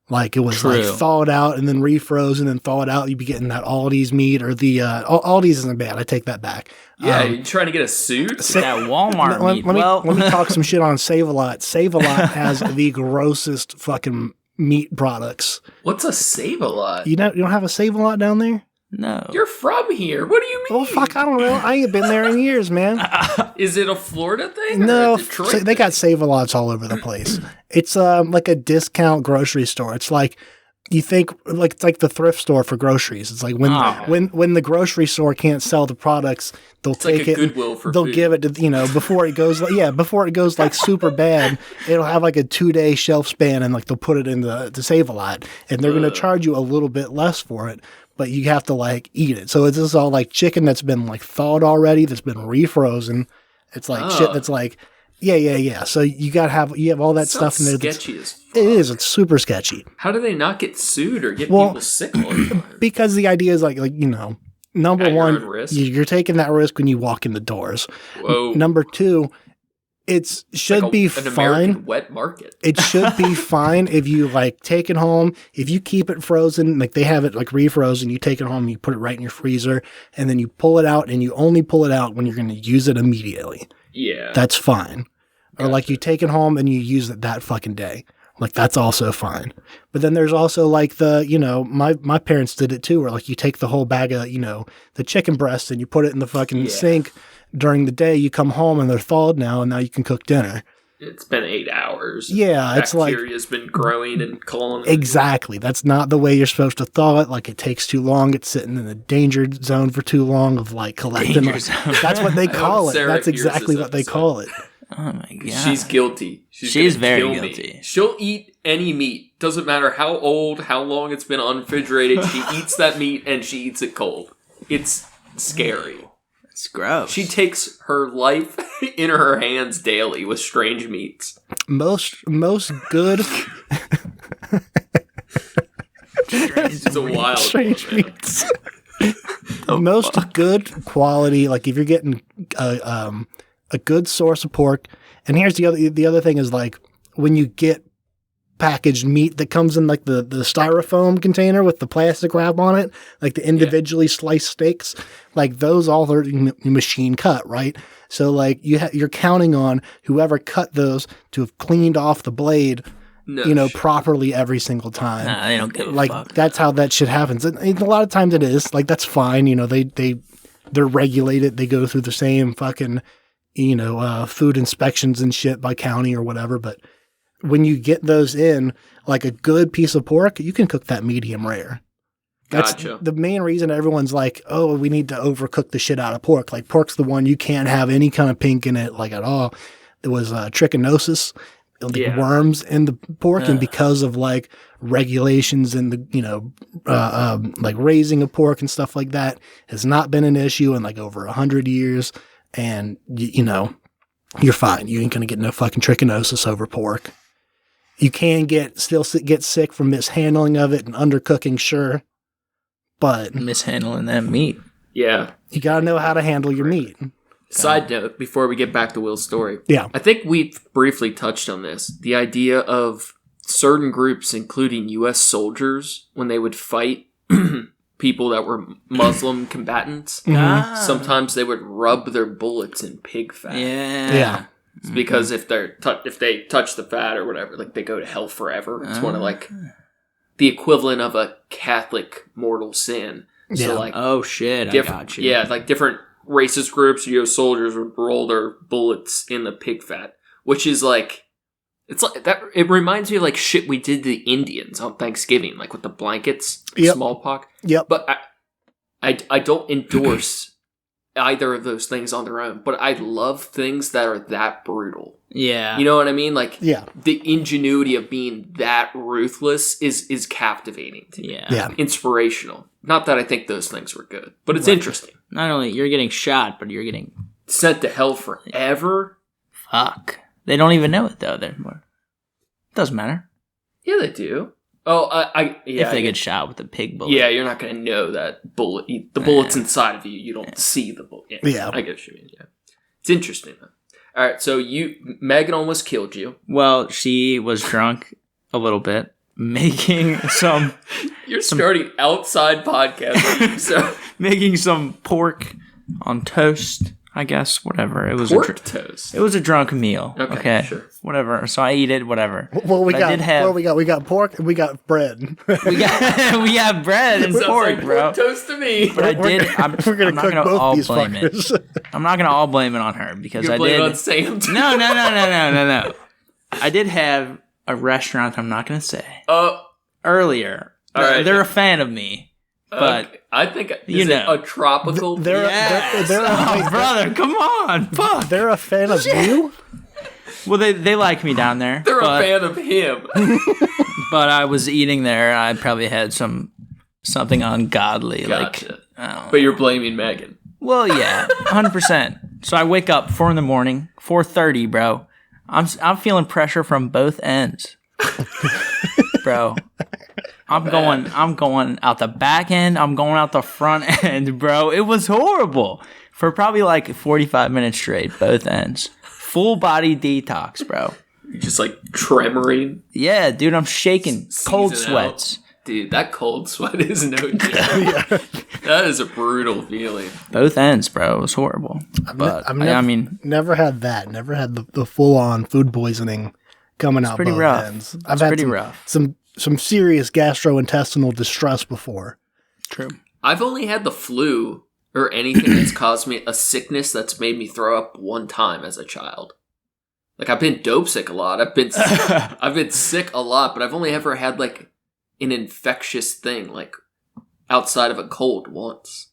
like it was like thawed out and then refroze and then thawed out, you'd be getting that Aldi's meat or the Aldi's isn't bad. I take that back. Yeah, you trying to get a suit? That Walmart meat. Let me talk some shit on Save-A-Lot. Save-A-Lot has the grossest fucking meat products. What's a Save-A-Lot? You don't have a Save-A-Lot down there? No. You're from here. What do you mean? Oh, fuck, I don't know. I ain't been there in years, man. Is it a Florida thing? No, they got Save-A-Lots all over the place. It's like a discount grocery store. It's like You think like it's like the thrift store for groceries. It's like when the grocery store can't sell the products, they'll take it. Goodwill for they'll food. give it to before it goes like super bad. It'll have like a 2-day shelf span, and like they'll put it in to save a lot, and they're going to charge you a little bit less for it, but you have to like eat it. So it's just all like chicken that's been like thawed already, that's been refrozen. It's like shit that's like. Yeah. So you have all that stuff in there. Sketchy as fuck. It is. It's super sketchy. How do they not get sued or get people sick all the time? Because the idea is like number At your one, own risk? you're taking that risk when you walk in the doors. Whoa. Number two, it should be an fine. American wet market. It should be fine if you like take it home. If you keep it frozen, like they have it like refrozen, you take it home, you put it right in your freezer, and then you pull it out, and you only pull it out when you're going to use it immediately. Yeah. That's fine. Or like you take it home and you use it that fucking day. Like that's also fine. But then there's also like my parents did it too, where like you take the whole bag of, the chicken breasts and you put it in the fucking sink during the day. You come home and they're thawed now, and now you can cook dinner. It's been 8 hours. Yeah, it's like bacteria's been growing and colonizing. Exactly. That's not the way you're supposed to thaw it. Like it takes too long. It's sitting in the danger zone for too long of like collecting. Danger zone. That's what they call it. Sarah That's exactly Pierce's what they episode. call it. Oh my god. She's guilty. She's gonna very kill guilty. Me. She'll eat any meat. Doesn't matter how old, how long it's been unrefrigerated. She eats that meat and she eats it cold. It's scary. It's gross. She takes her life in her hands daily with strange meats. Most good It's a wild strange one, man. meats. Most good quality, like if you're getting a good source of pork. And here's the other thing is like when you get packaged meat that comes in like the styrofoam container with the plastic wrap on it, like the individually sliced steaks, like those all are machine cut, right? So like you're counting on whoever cut those to have cleaned off the blade, properly every single time. Nah, they don't give a like fuck. that's how that shit happens. And a lot of times it is like that's fine. They're regulated. They go through the same fucking food inspections and shit by county or whatever. But when you get those in, like a good piece of pork, you can cook that medium rare. That's Gotcha. the main reason everyone's like, oh, we need to overcook the shit out of pork. Like pork's the one you can't have any kind of pink in it, like at all. It was trichinosis, like worms in the pork, and because of like regulations and the like raising of pork and stuff like that has not been an issue in like over 100 years. And you're fine. You ain't gonna get no fucking trichinosis over pork. You can get sick from mishandling of it and undercooking, sure, but mishandling that meat. Yeah. you gotta know how to handle your meat. Side note, before we get back to Will's story. Yeah. I think we've briefly touched on this. The idea of certain groups, including U.S. soldiers, when they would fight people that were Muslim combatants, sometimes they would rub their bullets in pig fat. Yeah. It's because if they touch the fat or whatever, like they go to hell forever. It's one of like the equivalent of a Catholic mortal sin. Yeah. So like, Oh shit! I got you. yeah, like different racist groups, U.S. soldiers would roll their bullets in the pig fat, which is like, it's like that. It reminds me of like shit we did to the Indians on Thanksgiving, like with the blankets, smallpox. Yep. But I don't endorse either of those things on their own, but I love things that are that brutal. Yeah. You know what I mean? Like, Yeah. the ingenuity of being that ruthless is captivating to me. Yeah. Yeah. Inspirational. Not that I think those things were good, but it's interesting. Not only you're getting shot, but you're getting Sent to hell forever? fuck. They don't even know it though. Doesn't matter Yeah, they do. Oh, if they get shot with a pig bullet. Yeah, you're not going to know that bullet. The bullet's inside of you. You don't see the bullet. Yeah. I get what you mean. Yeah. It's interesting, though. All right, so Megan almost killed you. Well, she was drunk a little bit, making some You're starting outside podcast. So making some pork on toast. I guess whatever. It was pork toast. It was a drunk meal. Okay, sure. Whatever. So I eat it. Whatever. Well, we But I got did have- well, we got pork and we got bread. We have bread and Sounds pork, like bro. pork toast to me. But I did. We're gonna I'm not cook gonna both all these blame it. fuckers. I'm not gonna all blame it on her because You're I blaming did. on Sam too. No. I did have a restaurant. I'm not gonna say. earlier. All right. They're a fan of me. But I think you know, a tropical. They're brother, come on. Fuck. They're a fan of you? Well, they like me down there. They're a fan of him. But I was eating there. I probably had something ungodly. Gotcha. Like, but you're blaming Megan. Well, yeah, 100%. So I wake up 4 a.m, 4:30, bro. I'm feeling pressure from both ends, bro. I'm going out the back end. I'm going out the front end, bro. It was horrible for probably like 45 minutes straight, both ends. Full body detox, bro. You're just like tremoring. Yeah, dude, I'm shaking. Cold Season sweats. Out. Dude, that cold sweat is no joke. That is a brutal feeling. Both ends, bro. It was horrible. I mean, never had that. Never had the full on food poisoning coming out. Pretty both rough. ends. I've had pretty rough. Some serious gastrointestinal distress before. True. I've only had the flu or anything that's caused me a sickness that's made me throw up one time as a child. Like I've been dope sick a lot. I've been sick a lot, but I've only ever had like an infectious thing, like outside of a cold once.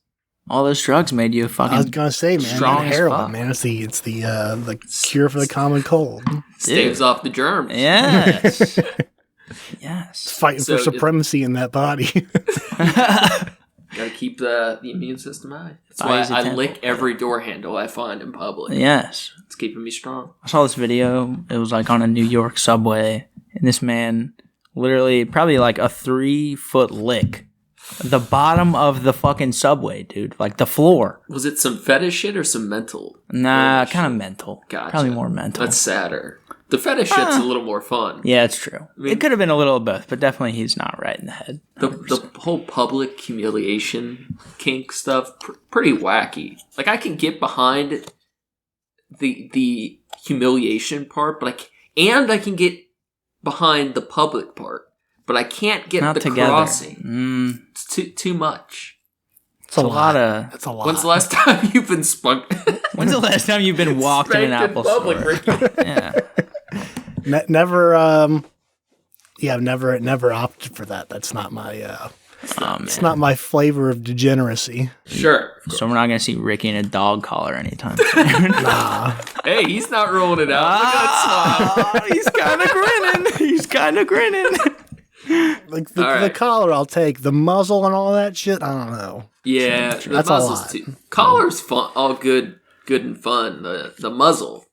All those drugs made you fucking. I was gonna say, man, strong as heroin, fuck. man. It's the cure for the common cold. Staves off the germs. Yes. Yes. It's fighting for supremacy in that body. Gotta keep the immune system high. That's why I lick every door handle I find in public. Yes. It's keeping me strong. I saw this video. It was like on a New York subway, and this man literally probably like a 3-foot lick. The bottom of the fucking subway, dude. Like the floor. Was it some fetish shit or some mental? Nah, kind of mental. Gotcha. Probably more mental. That's sadder. The fetish shit's a little more fun. Yeah, it's true. I mean, it could have been a little of both, but definitely he's not right in the head. The whole public humiliation kink stuff, pretty wacky. Like I can get behind the humiliation part, but I can get behind the public part. But I can't get the crossing. It's too much. It's a lot. It's a lot. When's the last time you've been spunked? When's the last time you've been walked in an Apple store? Yeah. Never. Never opted for that. That's not my. It's not my flavor of degeneracy. Sure. So we're not gonna see Ricky in a dog collar anytime soon. Nah. Hey, he's not rolling it out. Look at that smile. He's kind of grinning. Like the collar, I'll take. The muzzle and all that shit, I don't know. Yeah, That's the muzzle's too. Collar's fun, all good and fun. The muzzle.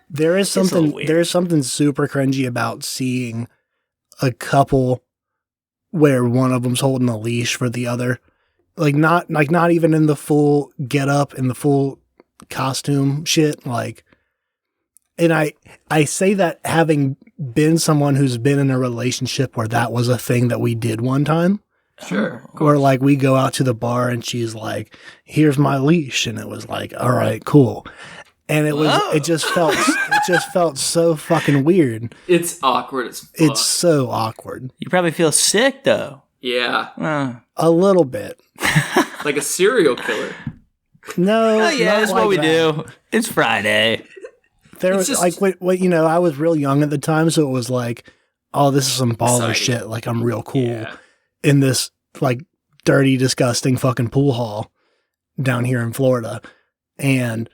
There is something super cringy about seeing a couple where one of them's holding a leash for the other, not even in the full get up in the full costume shit. Like, and I say that having been someone who's been in a relationship where that was a thing that we did one time. Sure. Or like we go out to the bar and she's like, "Here's my leash," and it was like, "All right, cool." And it just felt so fucking weird. It's awkward as fuck. It's so awkward. You probably feel sick though. Yeah. A little bit. Like a serial killer. No. Oh yeah, that's what we do. It's Friday. There was like what I was real young at the time, so it was like, oh, this is some baller shit. Like I'm real cool in this like dirty, disgusting fucking pool hall down here in Florida. And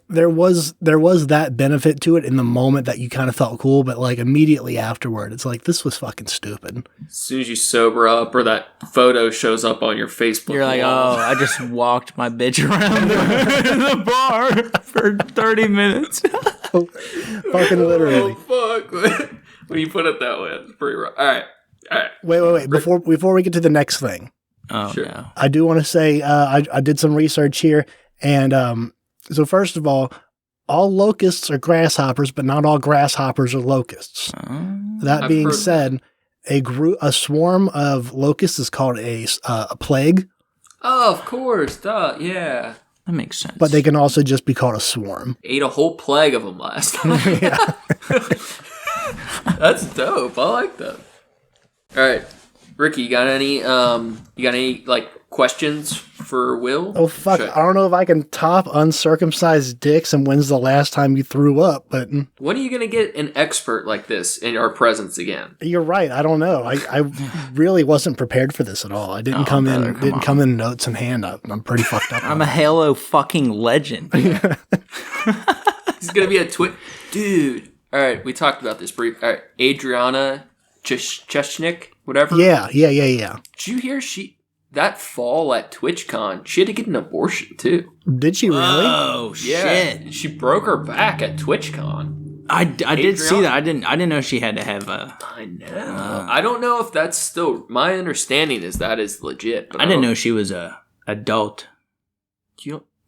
there was that benefit to it in the moment that you kind of felt cool, but like immediately afterward, it's like, this was fucking stupid. As soon as you sober up or that photo shows up on your Facebook, you're like, oh, I just walked my bitch around the bar for 30 minutes. Fucking literally. Oh, fuck. When you put it that way, it's pretty rough. All right. Wait. Before we get to the next thing. Oh, sure. No. I do want to say, I did some research here, and so first of all locusts are grasshoppers, but not all grasshoppers are locusts. That being said, a swarm of locusts is called a plague. Oh, of course. Duh. Yeah. That makes sense. But they can also just be called a swarm. Ate a whole plague of them last time. Yeah. That's dope. I like that. All right. Ricky, you got any like questions for Will? Oh, fuck. I don't know if I can top uncircumcised dicks and when's the last time you threw up, but... When are you going to get an expert like this in our presence again? You're right. I don't know. I really wasn't prepared for this at all. I didn't come in notes in hand. I'm pretty fucked up. I'm a Halo fucking legend. He's going to be a Dude. All right, we talked about this brief. All right, Adriana Chechnik, whatever. Yeah. Did you hear that fall at TwitchCon, she had to get an abortion too. Did she really? Oh shit! She broke her back at TwitchCon. I did see that. I didn't know she had to have a. I know. I don't know if that's still. My understanding is that is legit. But I didn't know she was a adult.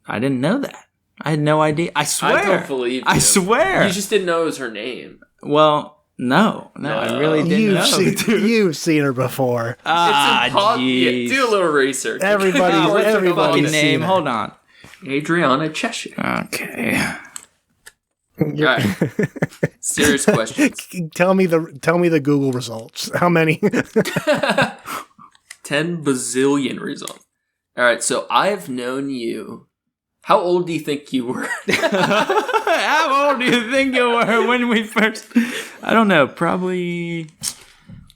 I didn't know that. I had no idea. I swear. I don't believe you. I swear. You just didn't know it was her name. Well. No, I really didn't know. You've seen her before. Yeah, do a little research. Everybody's name. Seen her. Hold on. Adriana Cheshire. Okay. All right. Serious questions. Tell me the Google results. How many? 10 bazillion results. All right, so I've known you. How old do you think you were? How old do you think you were when we first... I don't know, probably...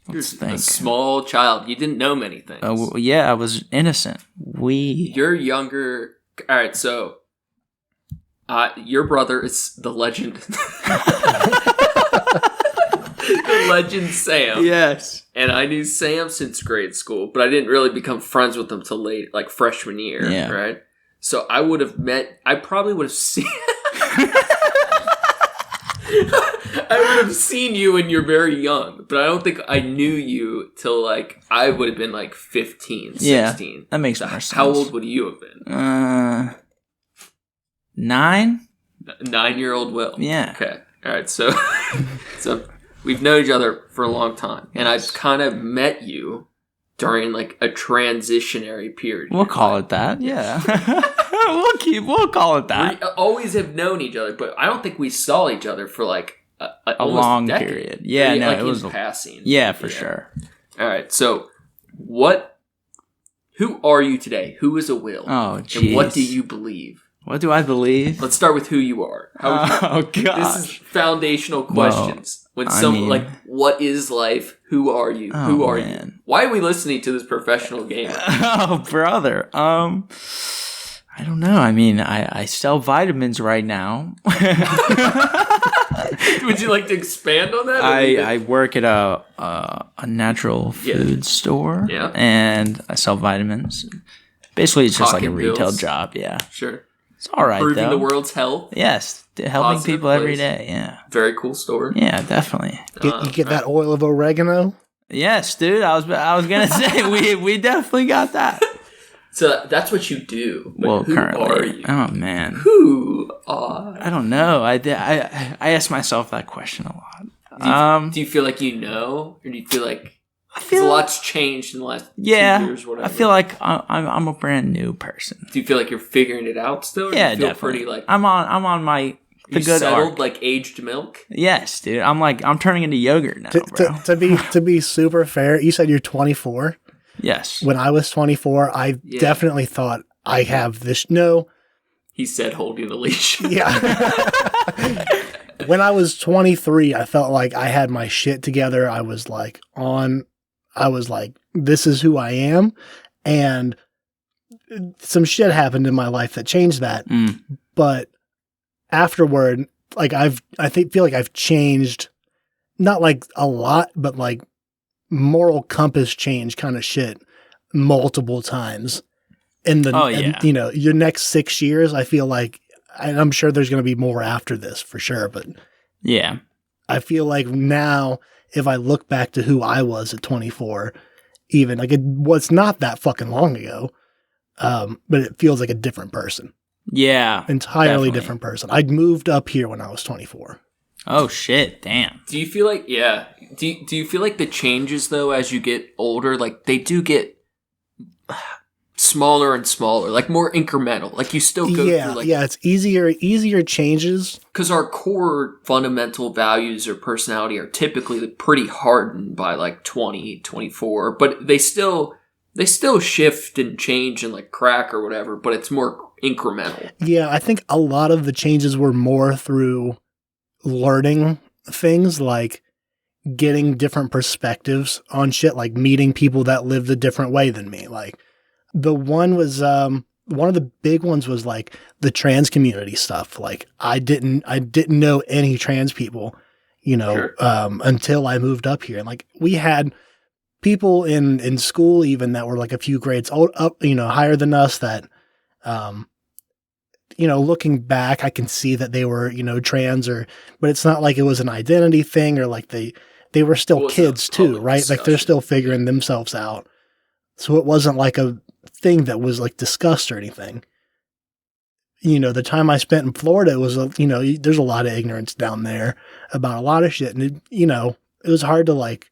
You're a small child. You didn't know many things. Yeah, I was innocent. You're younger... All right, so... your brother is the legend. The legend Sam. Yes. And I knew Sam since grade school, but I didn't really become friends with him till late, like freshman year, right? So I probably would have seen... I would have seen you when you're very young, but I don't think I knew you till like, I would have been like 15, 16. Yeah, that makes more sense. How old would you have been? 9? 9-year-old Will. Yeah. Okay. All right. So we've known each other for a long time, and I've kind of met you during like a transitionary period. We'll call it that. Yeah. We'll call it that. We always have known each other, but I don't think we saw each other for like a long period. Yeah, no, like it was passing. Yeah, for sure. All right. So who are you today? Who is a Will? Oh, jeez. And what do you believe? What do I believe? Let's start with who you are. Oh, gosh. This is foundational questions. What is life? Who are you? Who are you? Why are we listening to this professional gamer? Oh, brother. I don't know. I mean, I sell vitamins right now. Would you like to expand on that? I work at a natural food store. Yeah. And I sell vitamins. Basically, it's just like a retail job. Yeah. Sure. It's all right, Improving the world's health. Yes. Helping Positive people every day. Yeah. Very cool store. Yeah, definitely. You get that oil of oregano? Yes, dude. I was gonna say we definitely got that. So that's what you do. But who are you? Oh man. Who are? I don't know. I ask myself that question a lot. Do you feel like you know, or do you feel like a lot's changed in the last 2 years? Whatever. I feel like I'm a brand new person. Do you feel like you're figuring it out still? Or Yeah, do you feel definitely. Pretty like I'm on my the good settled arc. like aged milk. Yes, dude. I'm turning into yogurt now, bro. To be super fair, you said you're 24. Yes. When I was 24, I definitely thought I have this. No. He said holding the leash. Yeah. When I was 23, I felt like I had my shit together. I was like, this is who I am. And some shit happened in my life that changed that. But afterward, like feel like I've changed, not like a lot, but like moral compass change kind of shit multiple times in the and, your next 6 years. I feel like, and I'm sure there's going to be more after this for sure, but yeah, I feel like now if I look back to who I was at 24, even like it was not that fucking long ago, but it feels like a different person. Yeah, entirely different person. I'd moved up here when I was 24. Oh shit! Damn. Do you feel like Do you feel like the changes though as you get older, like they do get smaller and smaller, like more incremental. Like you still go through like it's easier changes because our core fundamental values or personality are typically pretty hardened by like 20, 24, but they still shift and change and like crack or whatever, but it's more incremental. Yeah, I think a lot of the changes were more through learning things, like getting different perspectives on shit, like meeting people that lived a different way than me. Like the one was one of the big ones was like the trans community stuff. Like I didn't know any trans people, Sure. Until I moved up here. And like we had people in school even that were like a few grades up, higher than us that, looking back, I can see that they were, trans but it's not like it was an identity thing or like they were still kids too, right? Discussion. Like they're still figuring themselves out. So it wasn't like a thing that was like discussed or anything. The time I spent in Florida was, there's a lot of ignorance down there about a lot of shit. And, it was hard to like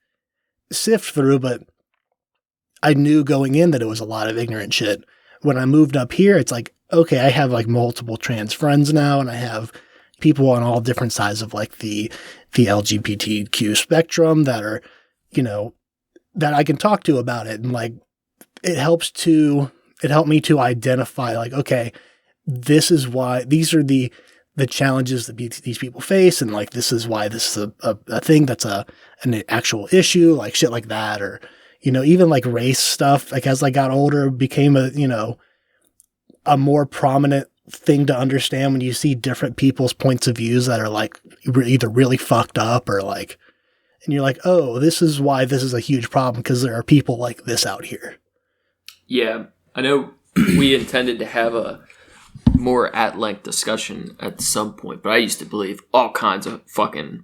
sift through, but I knew going in that it was a lot of ignorant shit. When I moved up here, it's like, okay, I have like multiple trans friends now, and I have people on all different sides of like the LGBTQ spectrum that are, that I can talk to about it. And like, it helped me to identify like, okay, this is why these are the challenges that these people face. And like, this is why this is a thing that's an actual issue, like shit like that. Or, even like race stuff, like as I got older, became a more prominent thing to understand when you see different people's points of views that are like either really fucked up or like, and you're like, oh, this is why this is a huge problem, because there are people like this out here. Yeah, I know we intended to have a more at-length discussion at some point, but I used to believe all kinds of fucking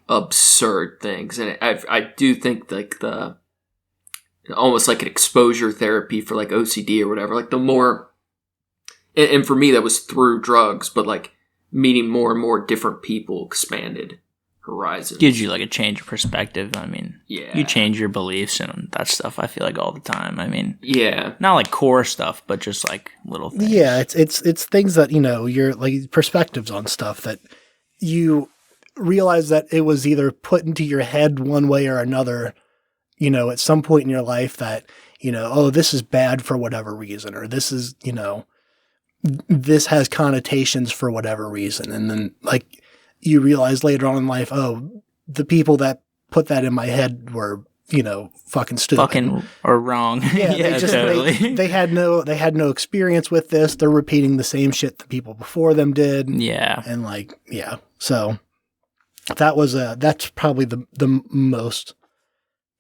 absurd things, and I do think like almost like an exposure therapy for like OCD or whatever, like the more, and for me that was through drugs, but like meeting more and more different people expanded horizons. Gives you like a change of perspective. I mean, yeah, you change your beliefs and that stuff. I feel like all the time. I mean, yeah, not like core stuff, but just like little things. Yeah, it's things that you're like perspectives on stuff that you realize that it was either put into your head one way or another. At some point in your life that oh, this is bad for whatever reason, or this is this has connotations for whatever reason, and then like you realize later on in life, oh, the people that put that in my head were, fucking stupid. Fucking or wrong. Yeah, totally. they had no experience with this. They're repeating the same shit that people before them did. Yeah. And like, yeah. So that's probably the most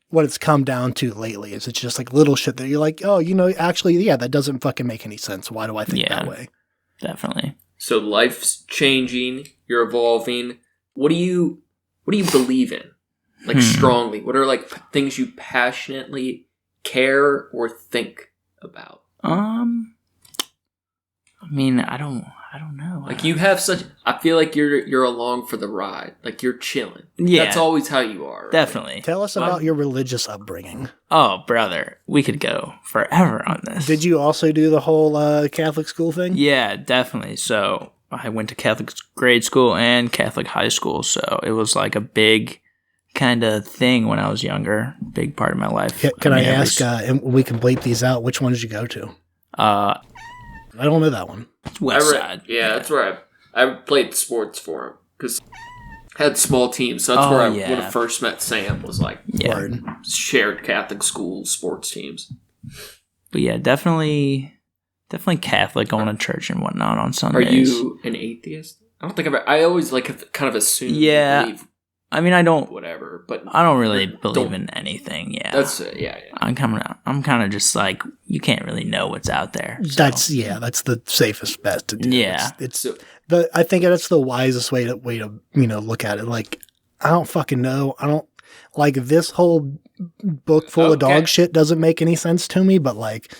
what it's come down to lately is it's just like little shit that you're like, oh, actually, yeah, that doesn't fucking make any sense. Why do I think that way? Definitely. So life's changing, you're evolving. What do you believe in? Like strongly? What are like things you passionately care or think about? I mean, I don't know. Like you have such, I feel like you're along for the ride. Like you're chilling. Yeah. That's always how you are. Right? Definitely. Tell us about your religious upbringing. Oh, brother, we could go forever on this. Did you also do the whole Catholic school thing? Yeah, definitely. So I went to Catholic grade school and Catholic high school, so it was like a big kind of thing when I was younger, big part of my life. Can I ask, and we can bleep these out, which one did you go to? I don't know that one. West Side. Yeah, that's where I played sports for him, because I had small teams, so that's where I would have first met Sam, was like shared Catholic school sports teams. But yeah, definitely Catholic, going to church and whatnot on Sundays. Are you an atheist? I don't think I always like have kind of assumed. Yeah. Believe I mean, I don't. Whatever, but I don't really believe in anything. Yeah, that's yeah. I'm kind of just like, you can't really know what's out there. So. That's the safest bet to do. Yeah, I think that's the wisest way to look at it. Like, I don't fucking know. I don't like this whole book full of dog shit doesn't make any sense to me. But like,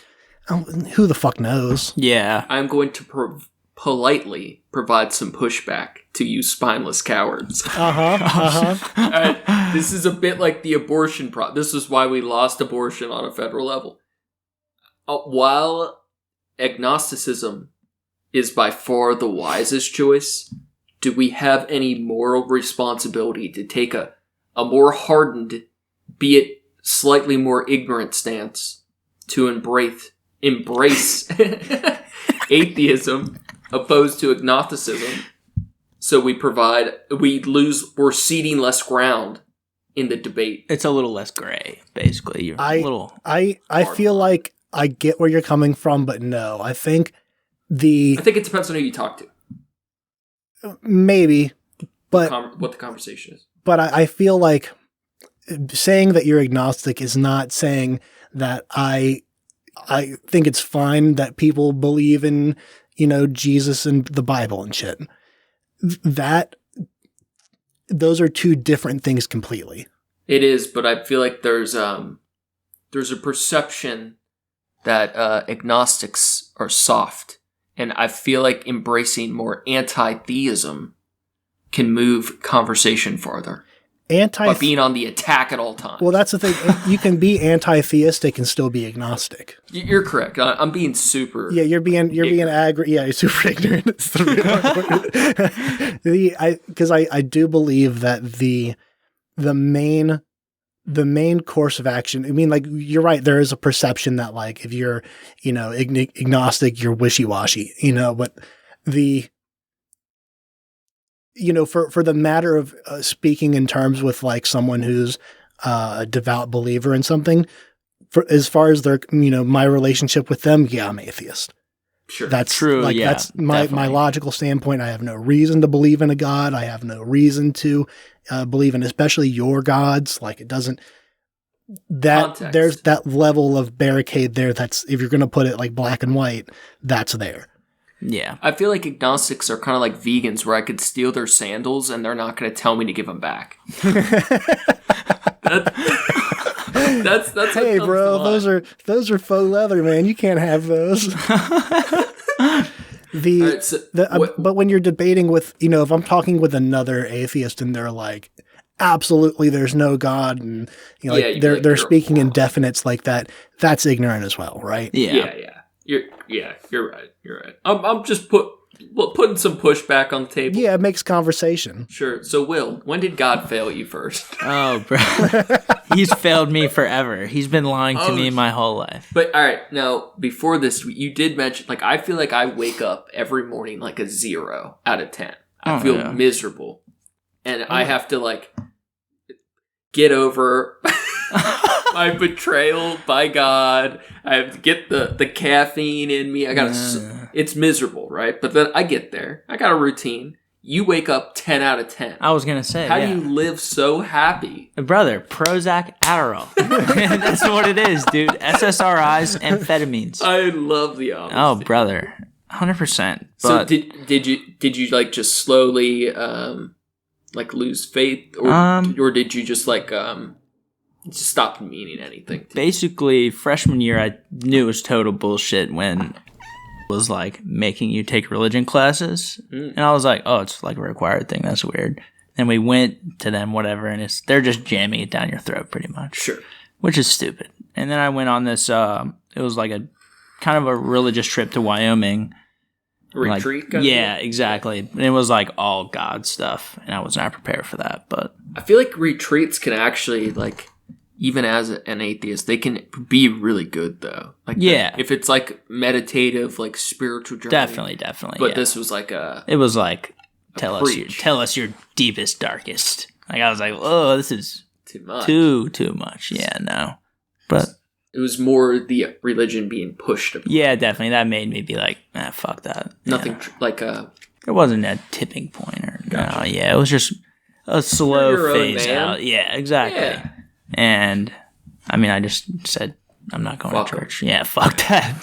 who the fuck knows? Yeah, I'm going to politely provide some pushback to you spineless cowards. This is a bit like the abortion this is why we lost abortion on a federal level. while agnosticism is by far the wisest choice, do we have any moral responsibility to take a more hardened, be it slightly more ignorant stance to embrace atheism opposed to agnosticism? So we're ceding less ground in the debate. It's a little less gray, basically. I feel like I get where you're coming from, but no. I think it depends on who you talk to. Maybe, but what the conversation is. But I feel like saying that you're agnostic is not saying that I think it's fine that people believe in, Jesus and the Bible and shit. Those are two different things completely. It is, but I feel like there's a perception that agnostics are soft. And I feel like embracing more anti-theism can move conversation farther. By being on the attack at all times. Well, that's the thing. You can be anti-theistic and still be agnostic. You're correct. I'm being super. Yeah, you're being Yeah, you're super ignorant. Because I do believe that the main course of action. I mean, like, you're right. There is a perception that, like, if you're agnostic, you're wishy-washy. But for the matter of speaking in terms with, like, someone who's a devout believer in something, as far as their, my relationship with them, yeah, I'm atheist. Sure. That's true. Like, yeah, that's my logical standpoint. I have no reason to believe in a God. I have no reason to believe in, especially your gods. Like, it doesn't, there's that level of barricade there. That's, if you're going to put it like black and white, that's there. Yeah. I feel like agnostics are kind of like vegans, where I could steal their sandals and they're not going to tell me to give them back. That's hey, bro, those are faux leather, man. You can't have those. But when you're debating with, if I'm talking with another atheist and they're like, absolutely, there's no God, and they're speaking in definites like that, that's ignorant as well, right? Yeah. You're right. I'm just putting some pushback on the table. Yeah, it makes conversation. Sure. So, Will, when did God fail you first? Oh, bro. He's failed me forever. He's been lying to me my whole life. But, all right, now, before this, you did mention, like, I feel like I wake up every morning like a 0 out of 10. I feel miserable. And I have to, like, get over my betrayal by God. I have to get the caffeine in me. It's miserable, right? But then I get there. I got a routine. You wake up 10 out of 10. I was going to say, how do you live so happy? Brother, Prozac, Adderall. That's what it is, dude. SSRIs, amphetamines. I love the honesty. Oh, brother. 100%. So did you like just slowly like lose faith, or did you just like just stop meaning anything? Basically, freshman year, I knew it was total bullshit when it was like making you take religion classes, and I was like, oh, it's like a required thing. That's weird. And we went to them, whatever, and they're just jamming it down your throat, pretty much. Sure. Which is stupid. And then I went on this. It was like a kind of a religious trip to Wyoming. Retreat? Like, yeah, exactly. And it was like all God stuff, and I was not prepared for that. But I feel like retreats can actually, like, even as an atheist, they can be really good, though. Like, yeah, if it's like meditative, like spiritual journey. Definitely. But this was like it was like tell us your deepest, darkest. Like, I was like, oh, this is too much. Too much. Yeah, no, but. It was more the religion being pushed upon. Yeah, definitely. That made me be like, fuck that. Nothing like It wasn't a tipping point or gotcha. No. Yeah, it was just a slow phase out. Yeah, exactly. Yeah. And I mean, I just said I'm not going to church. Yeah, fuck that.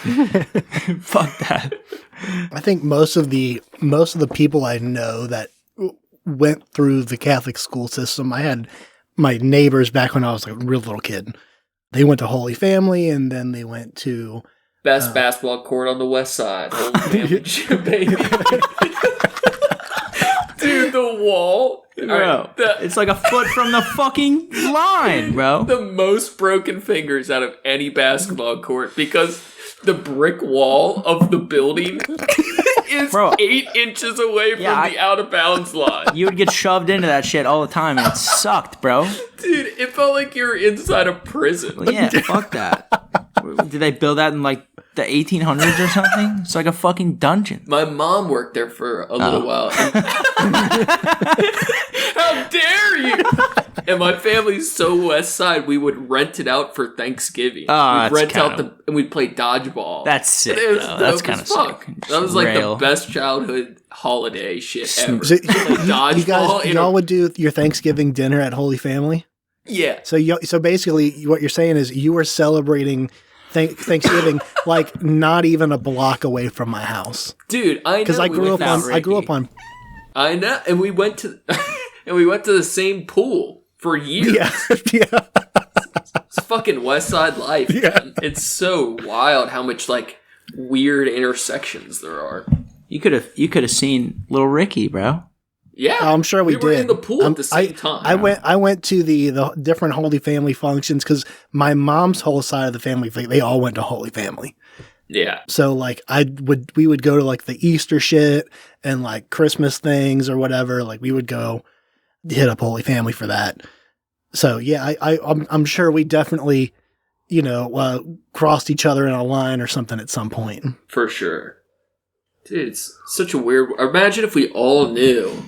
Fuck that. I think most of the people I know that went through the Catholic school system, I had my neighbors back when I was like a real little kid. They went to Holy Family, and then they went to best basketball court on the west side. Holy Family gym, baby. Dude, the wall. Bro, it's like a foot from the fucking line, bro. The most broken fingers out of any basketball court, because the brick wall of the building is 8 inches away from the out of bounds line. You would get shoved into that shit all the time, and it sucked, bro. Dude, it felt like you were inside a prison. Well, yeah, fuck that. Did they build that in like the 1800s or something? It's like a fucking dungeon. My mom worked there for a little while. How dare you! And my family's so west side, we would rent it out for Thanksgiving. We'd rent out and we'd play dodgeball. That's sick. That's kind of sick. That was like the best childhood holiday shit ever. So, dodgeball. Y'all would do your Thanksgiving dinner at Holy Family? Yeah. So basically, what you're saying is you were celebrating Thanksgiving like not even a block away from my house, dude. I know because I grew up on. I know, and we went to the same pool for years. Yeah. It's fucking West Side life. Yeah. Man. It's so wild how much like weird intersections there are. You could have seen Little Ricky, bro. Yeah, I'm sure we did. Were in the pool at the same time. I went to the different Holy Family functions because my mom's whole side of the family, they all went to Holy Family. Yeah. So like we would go to like the Easter shit and like Christmas things or whatever. Like we would go hit up Holy Family for that. So yeah, I'm sure we definitely, crossed each other in a line or something at some point. For sure. Dude, it's such a weird. Imagine if we all knew.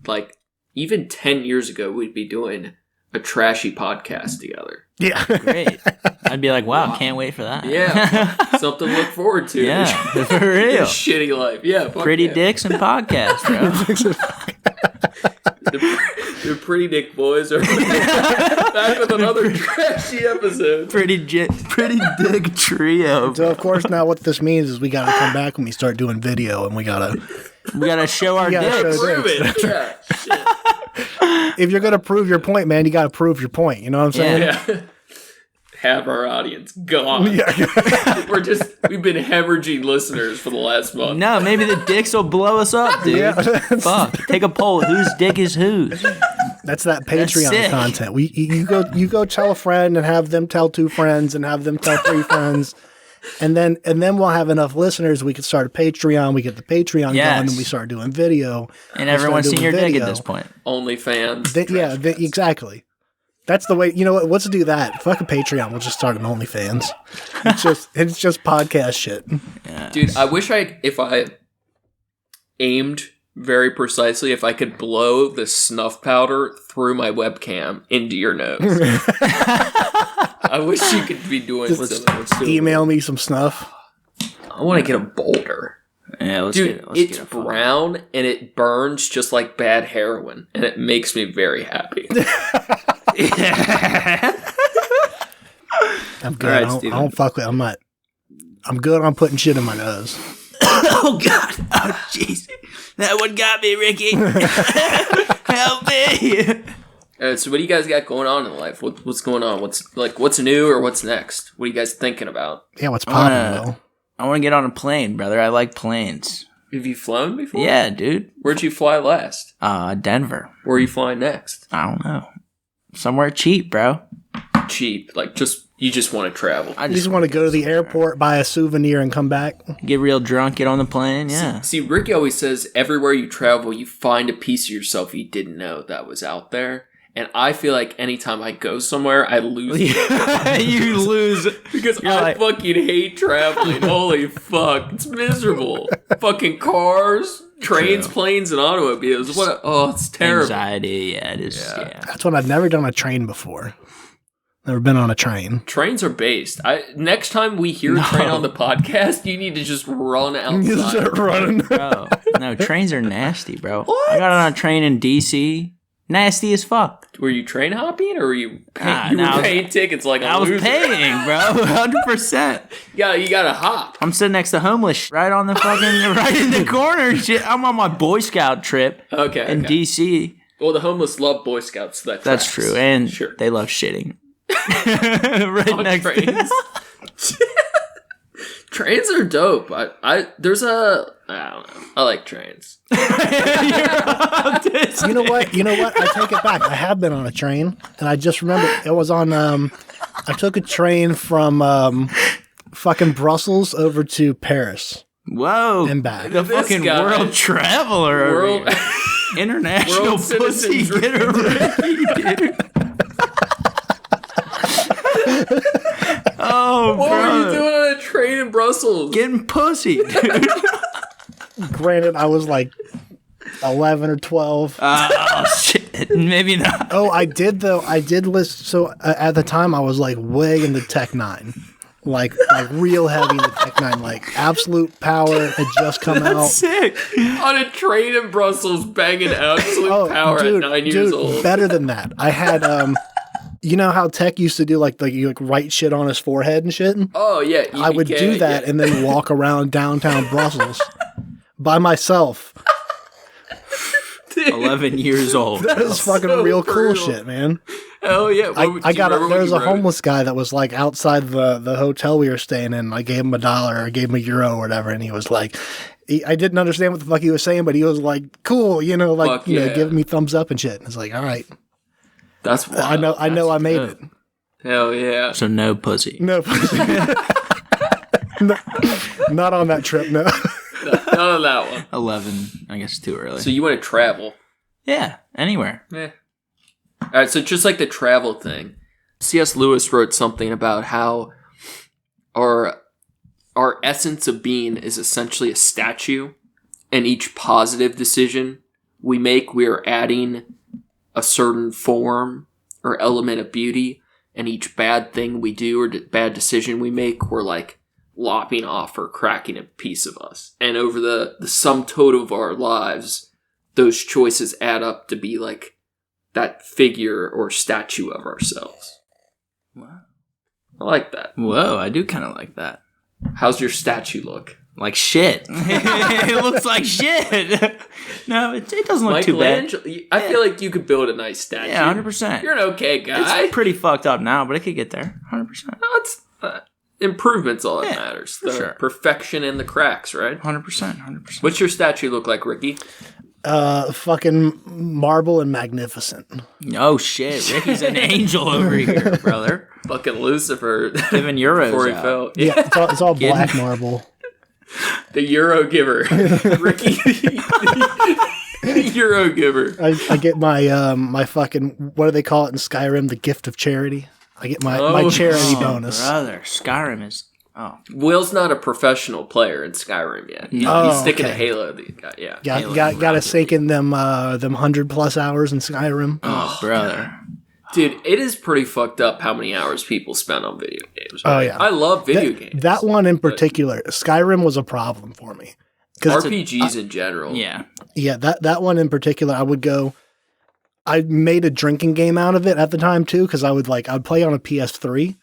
Like, even 10 years ago, we'd be doing a trashy podcast together. Yeah. Great. I'd be like, wow, can't wait for that. Yeah. Something to look forward to. Yeah, for real. Shitty life. Yeah. Pretty dicks and podcasts, bro. the Pretty Dick Boys are back with another trashy episode. Pretty Dick Trio. So, of course, now what this means is we got to come back when we start doing video and we got to show our dicks. Prove it. Yeah. If you're going to prove your point, man, you got to prove your point. You know what I'm saying? Yeah. Have our audience gone. Yeah. We've been hemorrhaging listeners for the last month. No, maybe the dicks will blow us up, dude. Yeah. Fuck. Take a poll. Whose dick is whose? That's that Patreon content. You go tell a friend and have them tell 2 friends and have them tell 3 friends. And then we'll have enough listeners. We could start a Patreon. We get the Patreon going, and we start doing video. And everyone's seen your dick at this point. OnlyFans. Exactly. That's the way. You know what? Let's do that. Fuck a Patreon. We'll just start an OnlyFans. It's just podcast shit. Yes. Dude, I wish if I aimed very precisely, if I could blow the snuff powder through my webcam into your nose. I wish you could be doing something. Email me some snuff. I want to get a boulder. Yeah, Dude, it's brown and it burns just like bad heroin, and it makes me very happy. I'm good. Right, I don't fuck with. I'm good on putting shit in my nose. Oh God! Oh jeez, that one got me, Ricky. Help me! So what do you guys got going on in life? What's going on? What's new or what's next? What are you guys thinking about? Yeah, what's popping, Will? I want to get on a plane, brother. I like planes. Have you flown before? Yeah, dude. Where'd you fly last? Denver. Where are you flying next? I don't know. Somewhere cheap, bro. Cheap, like you just want to travel. I just want to go to the airport, buy a souvenir, and come back. Get real drunk, get on the plane. Yeah. See, Ricky always says everywhere you travel, you find a piece of yourself you didn't know that was out there. And I feel like anytime I go somewhere, I lose. You lose. Because I fucking hate traveling. Holy fuck. It's miserable. Fucking cars, trains, planes, and automobiles. It's terrible. Anxiety, yeah, it is. Yeah. That's what I've never done a train before. Never been on a train. Trains are based. Next time we hear a train on the podcast, you need to just run outside. You start running. Bro, no, trains are nasty, bro. What? I got on a train in D.C., nasty as fuck. Were you train hopping or were you paying tickets like a loser? I was paying, bro. 100%. Yeah, you gotta hop. I'm sitting next to homeless right on the fucking, right in the corner. Shit. I'm on my Boy Scout trip in D.C. Well, the homeless love Boy Scouts. So that's true. And they love shitting. Right on next trains. Trains are dope. I don't know. I like trains. You know what? I take it back. I have been on a train, and I just remember it was on. I took a train from fucking Brussels over to Paris. Whoa. And back. The fucking world traveler. World, international world pussy citizen getter Ricky, dude. Oh, what bro. were you doing on a train in Brussels? Getting pussy, dude. Granted, I was like 11 or 12. Oh, shit. Maybe not. Oh, I did, though. I did listen. So at the time, I was like way into Tech 9. Like real heavy into Tech 9. Like Absolute Power had just come out. Sick. On a train in Brussels, banging Absolute Power at 9 years old. Better than that. I had, you know how Tech used to do like you write shit on his forehead and shit? Oh, yeah. I would do that and then walk around downtown Brussels by myself. 11 years old. That is fucking so real cool brutal. shit, man. Oh, yeah. There was a homeless guy that was like outside the hotel we were staying in. I gave him $1 or gave him €1 or whatever, and he was like, I didn't understand what the fuck he was saying, but he was like, cool, you know, like, giving me thumbs up and shit. And it's like, all right. That's wild. I know I made it. Hell yeah. So no pussy. No pussy. No, not on that trip, no. None of that one. 11. I guess too early. So you want to travel? Yeah, anywhere. Yeah. All right, so just like the travel thing, C.S. Lewis wrote something about how our essence of being is essentially a statue, and each positive decision we make, we are adding a certain form or element of beauty, and each bad thing we do or bad decision we make, we're like lopping off or cracking a piece of us. And over the sum total of our lives, those choices add up to be like that figure or statue of ourselves. Wow. I like that. Whoa, I do kind of like that. How's your statue look? Like shit. It looks like shit. No, it doesn't look too bad. I feel like you could build a nice statue. Yeah, 100%. You're an okay guy. It's pretty fucked up now, but it could get there. 100%. No, it's improvement's all that matters. For sure. Perfection in the cracks, right? 100%. What's your statue look like, Ricky? Fucking marble and magnificent. Oh shit, Ricky's an angel over here, brother. Fucking Lucifer. Giving euros before he out. fell. Yeah, it's all black marble. The Euro giver. Ricky. The Euro giver. I get my my fucking, what do they call it in Skyrim? The gift of charity. I get my charity bonus. Brother, Skyrim is... Oh. Will's not a professional player in Skyrim yet. He's sticking to Halo. Yeah. Got to sink in them 100+ hours in Skyrim. Oh, brother. Dude, it is pretty fucked up how many hours people spend on video games. Right? Oh, yeah. I love video games. That one in particular, Skyrim was a problem for me. RPGs in general. Yeah. Yeah, that one in particular, I made a drinking game out of it at the time too, because I'd play on a PS3.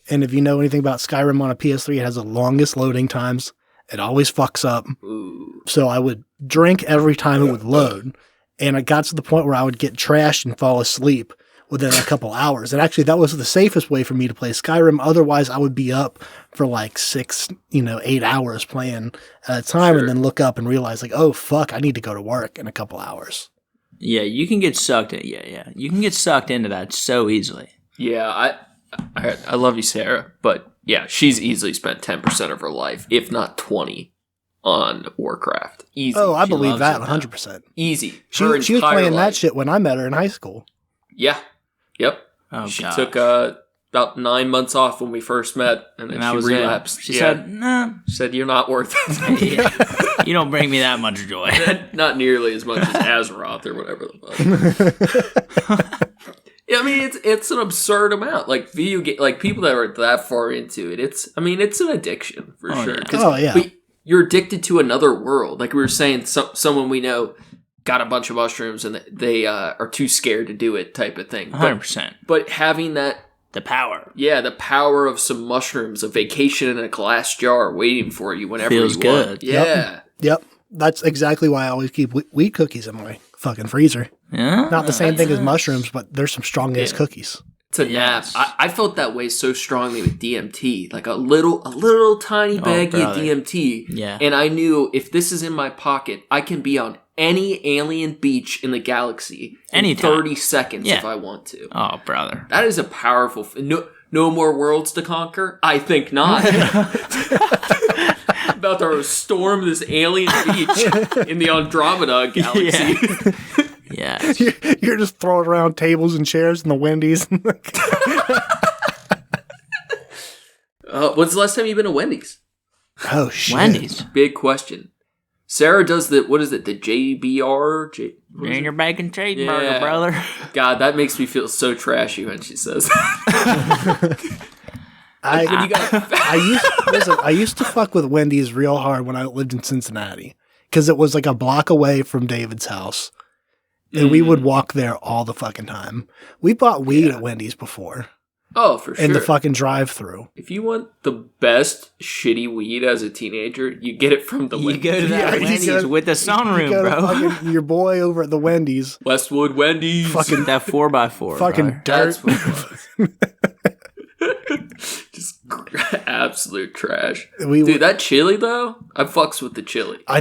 And if you know anything about Skyrim on a PS3, it has the longest loading times. It always fucks up. Ooh. So I would drink every time it would load. And it got to the point where I would get trashed and fall asleep within a couple hours. And actually, that was the safest way for me to play Skyrim. Otherwise, I would be up for like 8 hours playing at a time and then look up and realize like, oh, fuck, I need to go to work in a couple hours. Yeah, you can get sucked in. Yeah. You can get sucked into that so easily. Yeah, I love you, Sarah, but yeah, she's easily spent 10% of her life, if not 20, on Warcraft. Easy. Oh, I She believe loves that it, 100%. Easy. She was playing that shit when I met her in high school. Yeah. Yep. Oh, she gosh. took about 9 months off when we first met, and then she relapsed. She said, "No." She said, "You're not worth it." Yeah. You don't bring me that much joy. Not nearly as much as Azeroth or whatever the fuck. Yeah, I mean, it's an absurd amount. Like video game, like people that are that far into it, it's an addiction for sure. Yeah. But you're addicted to another world. Like we were saying, someone we know got a bunch of mushrooms and they are too scared to do it, type of thing. 100%. But having that. The power. Yeah, the power of some mushrooms, a vacation in a glass jar waiting for you whenever Feels you good. want. Yeah. Yep. That's exactly why I always keep wheat cookies in my fucking freezer. Yeah. Not the same thing as mushrooms, but there's some strong ass cookies. It's a nap. I felt that way so strongly with DMT. Like a little tiny baggie of DMT. Yeah. And I knew if this is in my pocket, I can be on any alien beach in the galaxy in Anytime. 30 seconds if I want to. Oh, brother. That is a powerful... No more worlds to conquer? I think not. About to storm this alien beach in the Andromeda galaxy. Yeah. You're just throwing around tables and chairs in the Wendy's. When's the last time you've been to Wendy's? Oh, shit. Wendy's. Big question. Sarah does the JBR? Junior Bacon Cheeseburger, brother. God, that makes me feel so trashy when she says that. I used to fuck with Wendy's real hard when I lived in Cincinnati because it was like a block away from David's house, and we would walk there all the fucking time. We bought weed at Wendy's before. Oh, for sure. In the fucking drive-thru. If you want the best shitty weed as a teenager, you get it from the Wendy's. You go to that Wendy's with the sunroom, bro. Fucking, your boy over at the Wendy's. Westwood Wendy's. Fucking that 4x4. Fucking dirt. That's what it was. Just absolute trash. Dude, that chili, though, I fucks with the chili. I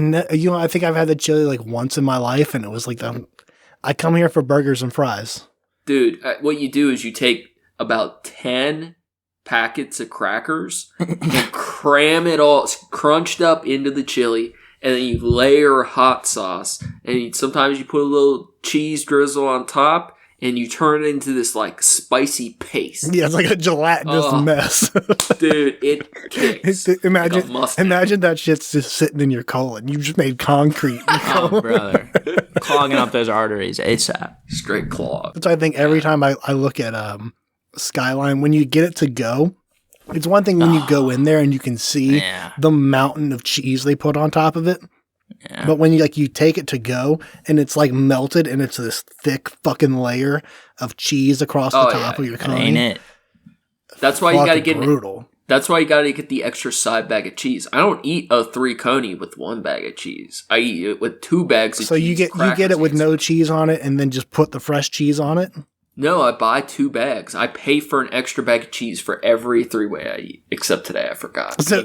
think I've had the chili like once in my life, and it was like I come here for burgers and fries. Dude, what you do is you take about 10 packets of crackers and cram it all crunched up into the chili, and then you layer hot sauce, and sometimes you put a little cheese drizzle on top, and you turn it into this like spicy paste. Yeah, it's like a gelatinous mess. Dude, it kicks. Imagine that shit's just sitting in your colon. You just made concrete. Oh, brother. Clogging up those arteries ASAP. Straight clog. That's why I think every time I look at Skyline, when you get it to go, it's one thing when you go in there and you can see the mountain of cheese they put on top of it. Yeah. But when you take it to go and it's like melted and it's this thick fucking layer of cheese across the top of your coney. Ain't it? That's why you got to get brutal. That's why you got to get the extra side bag of cheese. I don't eat a 3 coney with 1 bag of cheese. I eat it with 2 bags of cheese. So you get it with no cheese on it and then just put the fresh cheese on it? No, I buy 2 bags. I pay for an extra bag of cheese for every 3-way I eat. Except today, I forgot. So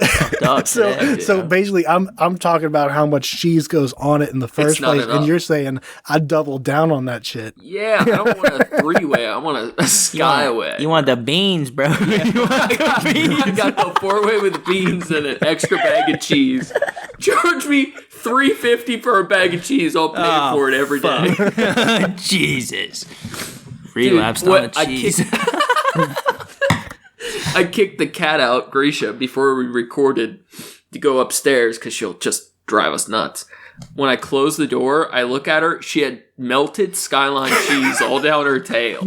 basically, I'm talking about how much cheese goes on it in the first place, and you're saying I double down on that shit. Yeah, I don't want a 3-way. I want a skyway. You want the beans, bro. I got the 4-way with beans and an extra bag of cheese. Charge me $3.50 for a bag of cheese. I'll pay for it every day. Jesus. Relapsed on the cheese. I kicked the cat out, Grisha, before we recorded to go upstairs because she'll just drive us nuts. When I closed the door, I look at her. She had melted Skyline cheese all down her tail.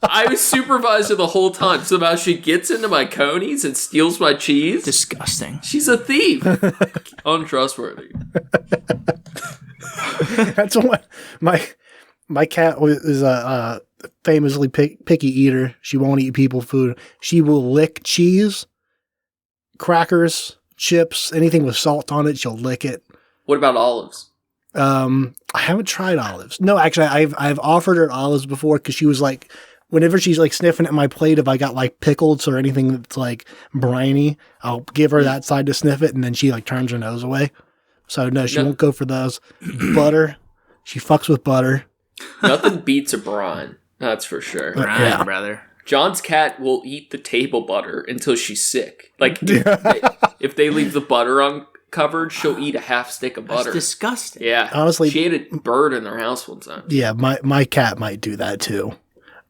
I was supervisor the whole time. So now she gets into my conies and steals my cheese. Disgusting. She's a thief. Untrustworthy. That's what my cat is a famously picky eater. She won't eat people food. She will lick cheese, crackers, chips, anything with salt on it. She'll lick it. What about olives? I haven't tried olives. No, actually, I've offered her olives before because she was like, whenever she's like sniffing at my plate, if I got like pickles or anything that's like briny, I'll give her that side to sniff it, and then she like turns her nose away. So no, she won't go for those. Butter, she fucks with butter. Nothing beats a brine, that's for sure. Brine, brother. John's cat will eat the table butter until she's sick. Like, if they leave the butter uncovered, she'll eat a half stick of butter. That's disgusting. Yeah. Honestly, she ate a bird in their house one time. Yeah, my cat might do that too.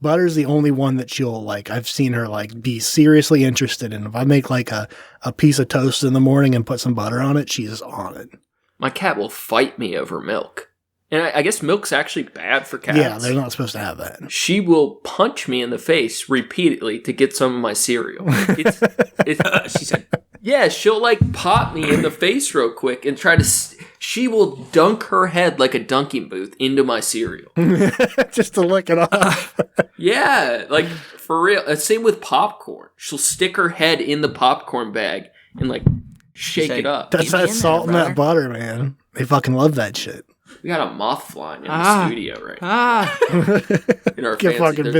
Butter's the only one that she'll like, I've seen her like be seriously interested in. If I make like a piece of toast in the morning and put some butter on it, she's on it. My cat will fight me over milk. And I guess milk's actually bad for cats. Yeah, they're not supposed to have that. She will punch me in the face repeatedly to get some of my cereal. She said, yeah, she'll like pop me in the face real quick and try to... She will dunk her head like a dunking booth into my cereal. Just to lick it off. Yeah, like for real. Same with popcorn. She'll stick her head in the popcorn bag and like shake it up. That's that salt and that butter, man. They fucking love that shit. We got a moth flying in the studio right now. In our Get fucking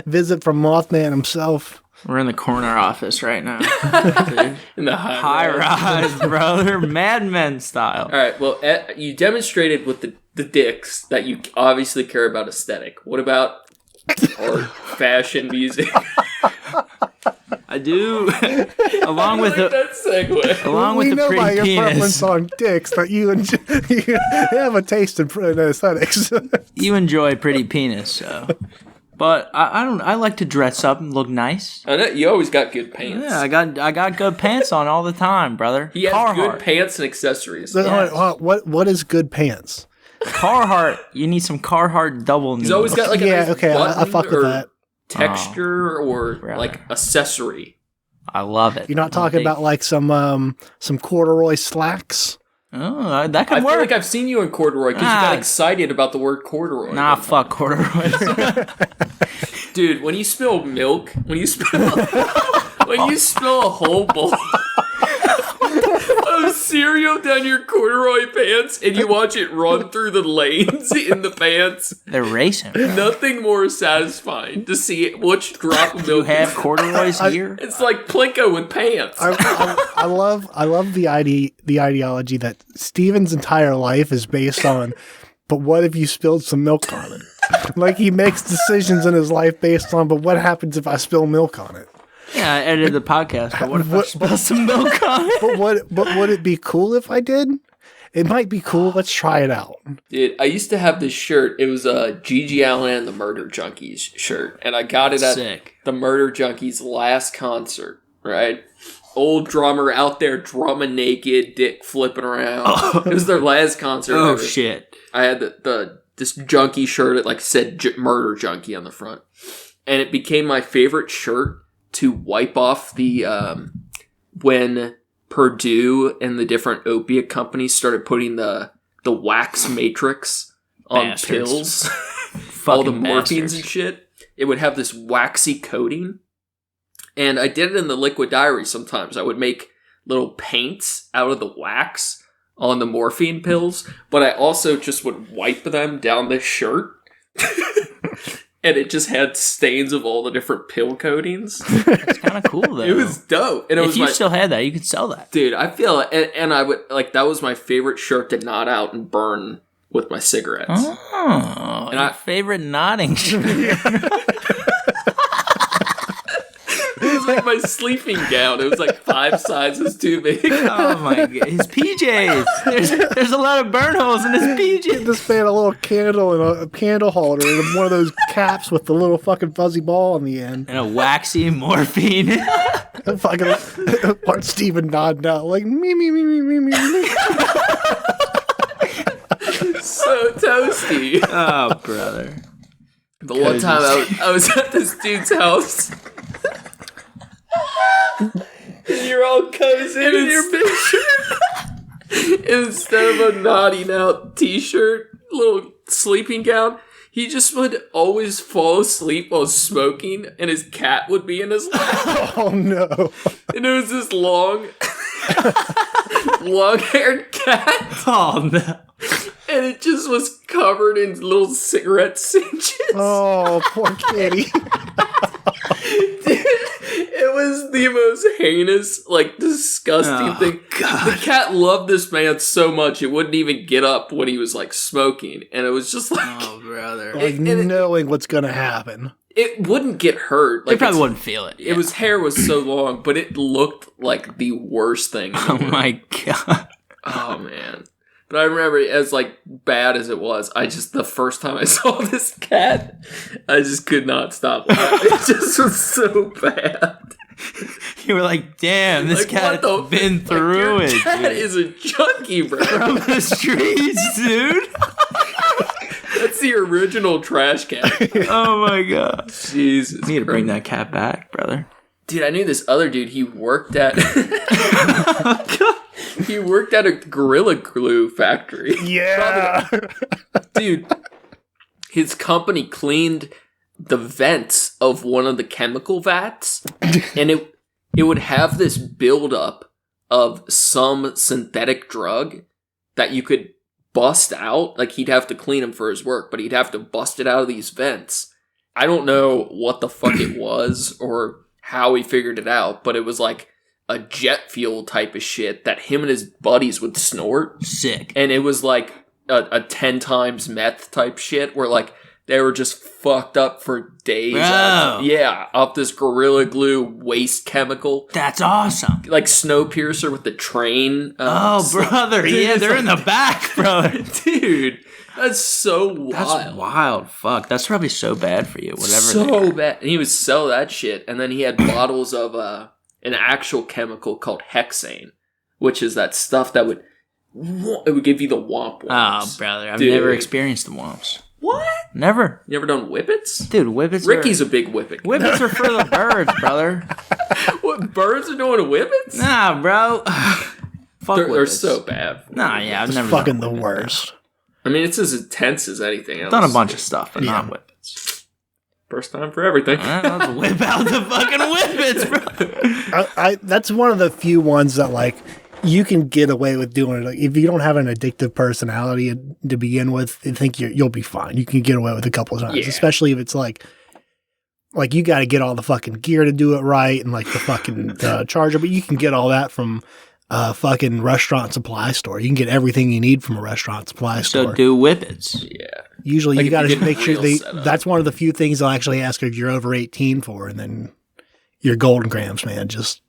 visit from Mothman himself. We're in the corner office right now. In the high rise, brother. Mad Men style. All right, well, you demonstrated with the dicks that you obviously care about aesthetic. What about art, fashion, music? I do. Along with that segue. Along with we the know by pretty your penis. preference on dicks that you have a taste in aesthetics. You enjoy pretty penis, so. But I like to dress up and look nice. I know you always got good pants. Yeah, I got good pants on all the time, brother. He has Carhartt. good pants and accessories. What is good pants? Carhartt. You need some Carhartt double knee. He's always got like a nice I fuck with that. texture or like accessory. I love it. You're not talking about like some corduroy slacks? Oh, that could I work. feel like I've seen you in corduroy because you got excited about the word corduroy. Nah, fuck corduroys. Dude, when you spill milk, when you spill a whole bowl of cereal down your corduroy pants and you watch it run through the lanes in the pants, They're racing. nothing more satisfying to see which drop of milk You have corduroys here? It's like Plinko with pants. I love the ideology that Steven's entire life is based on. But what if you spilled some milk on it? Like he makes decisions in his life based on. But what happens if I spill milk on it? Yeah, I edited the podcast. But what if I spill some milk on it? But would it be cool if I did? It might be cool. Let's try it out. Dude, I used to have this shirt. It was a Gigi Allen and the Murder Junkies shirt. And I got it at the Murder Junkies' last concert, right? Old drummer out there drumming naked, dick flipping around. Oh. It was their last concert. Oh, shit. I had this junkie shirt. It like said Murder Junkie on the front. And it became my favorite shirt to wipe off the, when Purdue and the different opiate companies started putting the wax matrix on pills, all the morphines and shit, it would have this waxy coating. And I did it in the liquid diary sometimes. I would make little paints out of the wax on the morphine pills, but I also just would wipe them down this shirt. And it just had stains of all the different pill coatings. It's kind of cool, though. It was dope. And if you still had that, you could sell that. Dude, I feel it. And I would, like, that was my favorite shirt to knot out and burn with my cigarettes. Oh, and favorite knotting shirt. It was like my sleeping gown. It was like 5 sizes too big. Oh my god, his PJs. There's a lot of burn holes in his PJs. This man a little candle and a candle holder and one of those caps with the little fucking fuzzy ball on the end. And a waxy morphine. Fucking Bart Steven nodding out like me. So toasty. Oh, brother. The one time I was at this dude's house. And you're all cozy in your big shirt. Instead of a nodding out t-shirt, little sleeping gown, he just would always fall asleep while smoking, and his cat would be in his lap. Oh no. And it was this long-haired cat. Oh no. And it just was covered in little cigarette cinches. Oh, poor kitty. Dude, it was the most heinous, like, disgusting thing. God. The cat loved this man so much, it wouldn't even get up when he was, like, smoking. And it was just like... Oh, brother. Like, knowing what's going to happen. It wouldn't get hurt. Like, probably wouldn't feel it. Yeah. His hair was so long, but it looked like the worst thing. Oh, my God. Oh, man. But I remember, as, like, bad as it was, the first time I saw this cat, I just could not stop laughing. It just was so bad. You were like, damn, this cat's been through it. Your cat is a junkie, bro. From the streets, dude. That's the original trash cat. Oh, my God. Jesus. We need to bring that cat back, brother. Dude, I knew this other dude, he worked at... He worked at a Gorilla Glue factory. Yeah. Dude, his company cleaned the vents of one of the chemical vats, and it would have this buildup of some synthetic drug that you could bust out. Like, he'd have to clean them for his work, but he'd have to bust it out of these vents. I don't know what the fuck it was or how he figured it out, but it was like a jet fuel type of shit that him and his buddies would snort. Sick. And it was like a 10 times meth type shit where like They were just fucked up for days. Bro. Off this Gorilla Glue waste chemical. That's awesome. Like Snowpiercer with the train. Brother. Dude, Yeah, they're in the back, brother. Dude, that's so wild. That's wild. Fuck. That's probably so bad for you. Whatever. So bad. And he would sell that shit. And then he had bottles of an actual chemical called hexane, which is that stuff that would give you the womp womps. Oh, brother. I've never experienced the womps. What? Never. You ever done whippets? Dude, whippets Ricky's a big whippet. Whippets are for the birds, brother. What, birds are doing whippets? Nah, bro. Fuck They're whippets. so bad. Nah, yeah, I've It's never fucking done the worst. I mean, it's as intense as anything else. Done a bunch of stuff, but not whippets. First time for everything. Let's whip out the fucking whippets, bro. That's one of the few ones that, like, you can get away with doing it. Like, if you don't have an addictive personality to begin with, I think you'll be fine. You can get away with a couple of times, especially if it's like you got to get all the fucking gear to do it right and like the fucking charger, but you can get all that from a fucking restaurant supply store. You can get everything you need from a restaurant supply store. So do whippets. Yeah. Usually Like you got to did make sure real setup. that's one of the few things they'll actually ask if you're over 18 for, and then your golden grams, man, just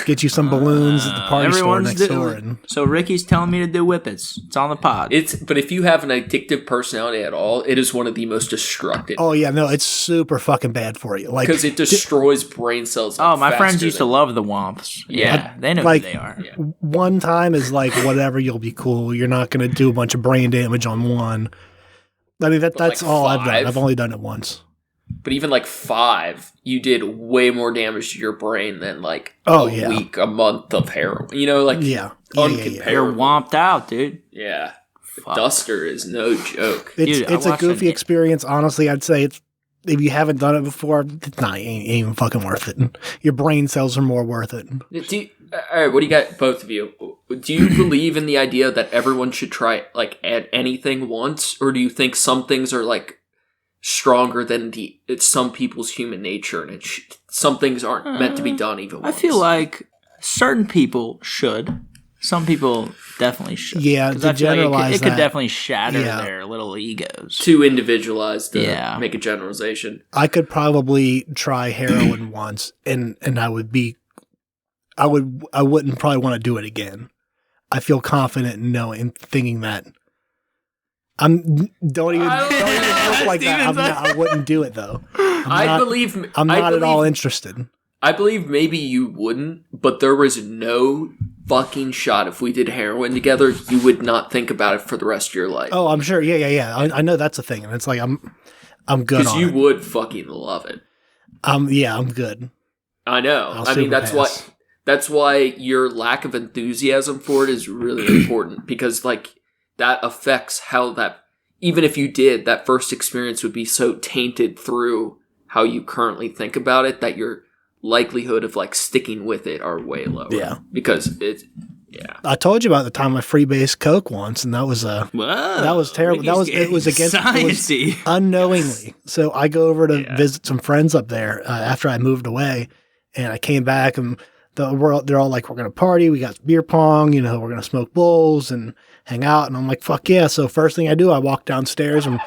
get you some balloons at the party store next door. And So Ricky's telling me to do whippets. It's on the pod. But if you have an addictive personality at all, it is one of the most destructive. oh yeah, no, it's super fucking bad for you. Like, Because it destroys brain cells. Oh, my friends faster used to than- love the Womps. Yeah, they know like- who they are. one time is like whatever, you'll be cool. You're not going to do a bunch of brain damage on one. I mean, that's like all I've done. 5? I've only done it once. But even like 5, you did way more damage to your brain than like yeah. week, a month of heroin. You know, like Yeah. uncomparable. You're womped out, dude. Yeah. Fuck. Duster is no joke. It's Dude, I it's a watched goofy an- experience. Honestly, I'd say it's, if you haven't done it before, it's not ain't even fucking worth it. Your brain cells are more worth it. All right, what do you got, both of you? Do you believe in the idea that everyone should try like add anything once, or do you think some things are like stronger than it's some people's human nature, and some things aren't meant to be done even I once? feel like certain people should. Some people definitely should. Yeah, 'Cause to I feel like generalize it could that. definitely shatter Yeah. their little egos. too individualized to Yeah. make a generalization. I could probably try heroin once, and I wouldn't probably want to do it again. I feel confident in knowing, thinking that don't even look like that. I wouldn't do it though. I believe I'm not at all interested. I believe maybe you wouldn't, but there was no fucking shot if we did heroin together, you would not think about it for the rest of your life. Oh, I'm sure. Yeah. I know that's a thing, and it's like I'm good Because on you it. would fucking love it. Yeah, I'm good. I know. I'll I mean, super that's why your lack of enthusiasm for it is really important, because like that affects how that, even if you did, that first experience would be so tainted through how you currently think about it that your likelihood of like sticking with it are way lower. Yeah. Because it's, I told you about the time I freebased coke once, and that was that was terrible. It was sciencey. Unknowingly. So I go over to visit some friends up there after I moved away, and I came back, and they're all like, "We're gonna party. We got beer pong. You know, we're gonna smoke bowls and hang out." And I'm like, "Fuck yeah!" So first thing I do, I walk downstairs, and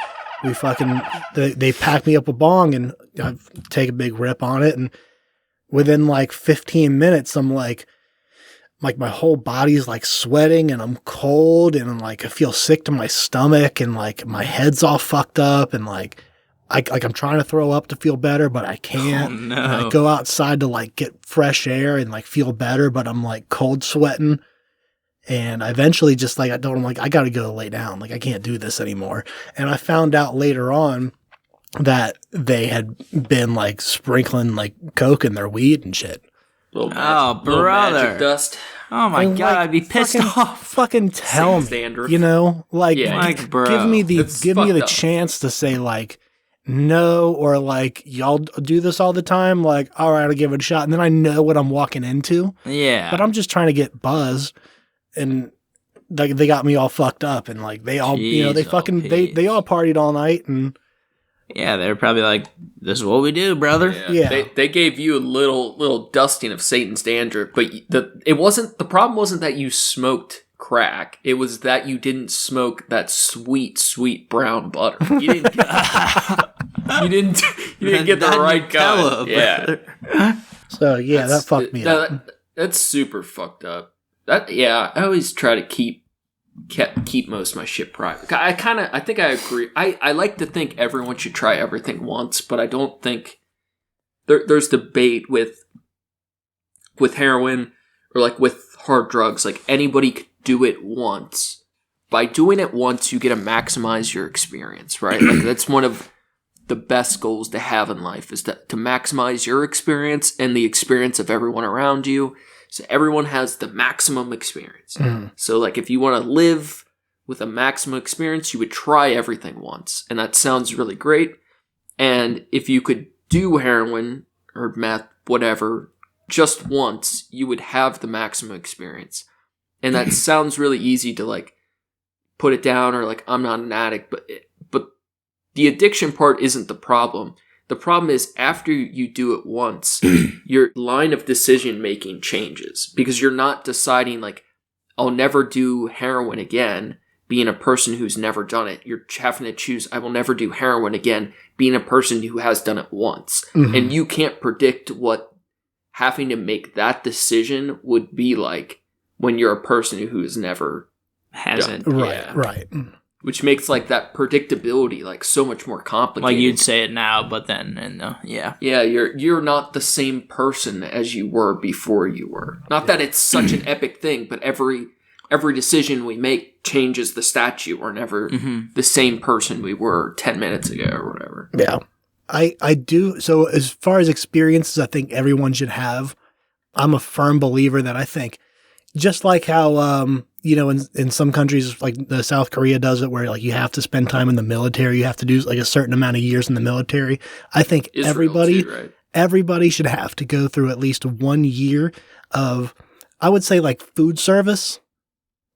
we fucking they pack me up a bong, and I take a big rip on it, and within like 15 minutes, I'm like my whole body's like sweating, and I'm cold, and like I feel sick to my stomach, and like my head's all fucked up, and like I'm trying to throw up to feel better, but I can't. Oh, no. And I go outside to like get fresh air and like feel better, but I'm like cold sweating. And I eventually just like, I told him like, I got to go lay down. Like I can't do this anymore. And I found out later on that they had been like sprinkling like coke in their weed and shit. little brother. magic dust. Oh my And, god, like, I'd be pissed off. Fucking tell me, Standard. you know, like, Yeah. Like, bro. give me the It's give me the fucked up. chance to say like no, or like y'all do this all the time. Like, all right, I'll give it a shot, and then I know what I'm walking into. Yeah. But I'm just trying to get buzzed, and they got me all fucked up, and like they all they Jeez, fucking oh, they Pete. all partied all night, and Yeah, they're probably like, this is what we do, brother. Yeah. They gave you a little dusting of Satan's dandruff, but the problem wasn't that you smoked crack. It was that you didn't smoke that sweet, sweet brown butter. You didn't get, you didn't get the right kind. Yeah. So yeah, that fucked me up. That's super fucked up. I always try to keep most of my shit private. I think I agree. I like to think everyone should try everything once, but I don't think there's debate with heroin or like with hard drugs. Like anybody could do it once. By doing it once, you get to maximize your experience, right? Like that's one of the best goals to have in life is to maximize your experience and the experience of everyone around you. So everyone has the maximum experience. Mm. So like if you want to live with a maximum experience, you would try everything once. And that sounds really great. And if you could do heroin or meth, whatever, just once, you would have the maximum experience. And that sounds really easy to like put it down or like I'm not an addict, but the addiction part isn't the problem. The problem is after you do it once, your line of decision making changes because you're not deciding like, I'll never do heroin again, being a person who's never done it. You're having to choose, I will never do heroin again, being a person who has done it once. Mm-hmm. And you can't predict what having to make that decision would be like when you're a person who has never hasn't. Right. Which makes like that predictability like so much more complicated. Like you'd say it now, but then yeah, you're not the same person as you were before you were. Not that it's such an epic thing, but every decision we make changes the statue. We're never the same person we were 10 minutes ago or whatever. Yeah, I do. So as far as experiences, I think everyone should have. I'm a firm believer that I think just like how in some countries like the South Korea does it where like you have to spend time in the military, you have to do like a certain amount of years in the military. I think everybody should have to go through at least 1 year of, I would say like food service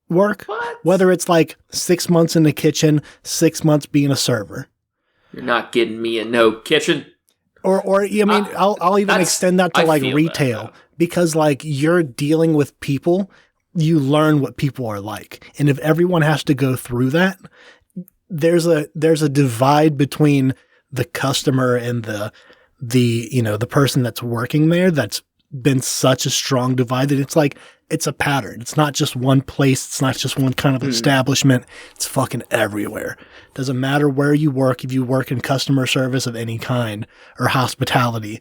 work, whether it's like 6 months in the kitchen, 6 months being a server. You're not getting me a no kitchen. Or I'll even extend that to like retail because like you're dealing with people. You learn what people are like. And if everyone has to go through that, there's a divide between the customer and the person that's working there that's been such a strong divide that it's like, it's a pattern. It's not just one place. It's not just one kind of establishment. It's fucking everywhere. Doesn't matter where you work. If you work in customer service of any kind or hospitality,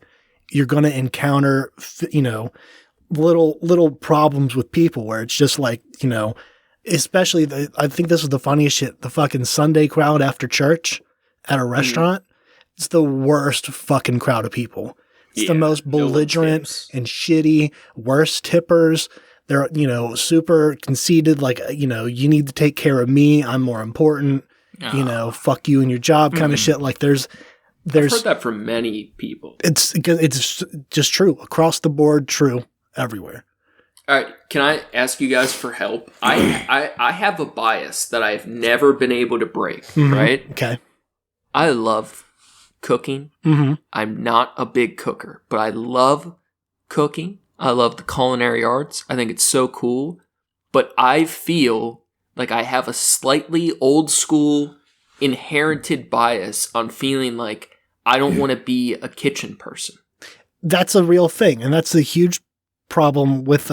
you're going to encounter, little problems with people where it's just like, especially I think this is the funniest shit. The fucking Sunday crowd after church at a restaurant. It's the worst fucking crowd of people. It's the most belligerent and shitty, worst tippers. They're, super conceited. Like, you need to take care of me. I'm more important, fuck you and your job kind of shit. Like I've heard that from many people. It's just true across the board. True. Everywhere. All right, can I ask you guys for help? I have a bias that I've never been able to break, right? Okay. I love cooking. Mm-hmm. I'm not a big cooker, but I love cooking. I love the culinary arts. I think it's so cool. But I feel like I have a slightly old school inherited bias on feeling like I don't want to be a kitchen person. That's a real thing, and that's a huge problem with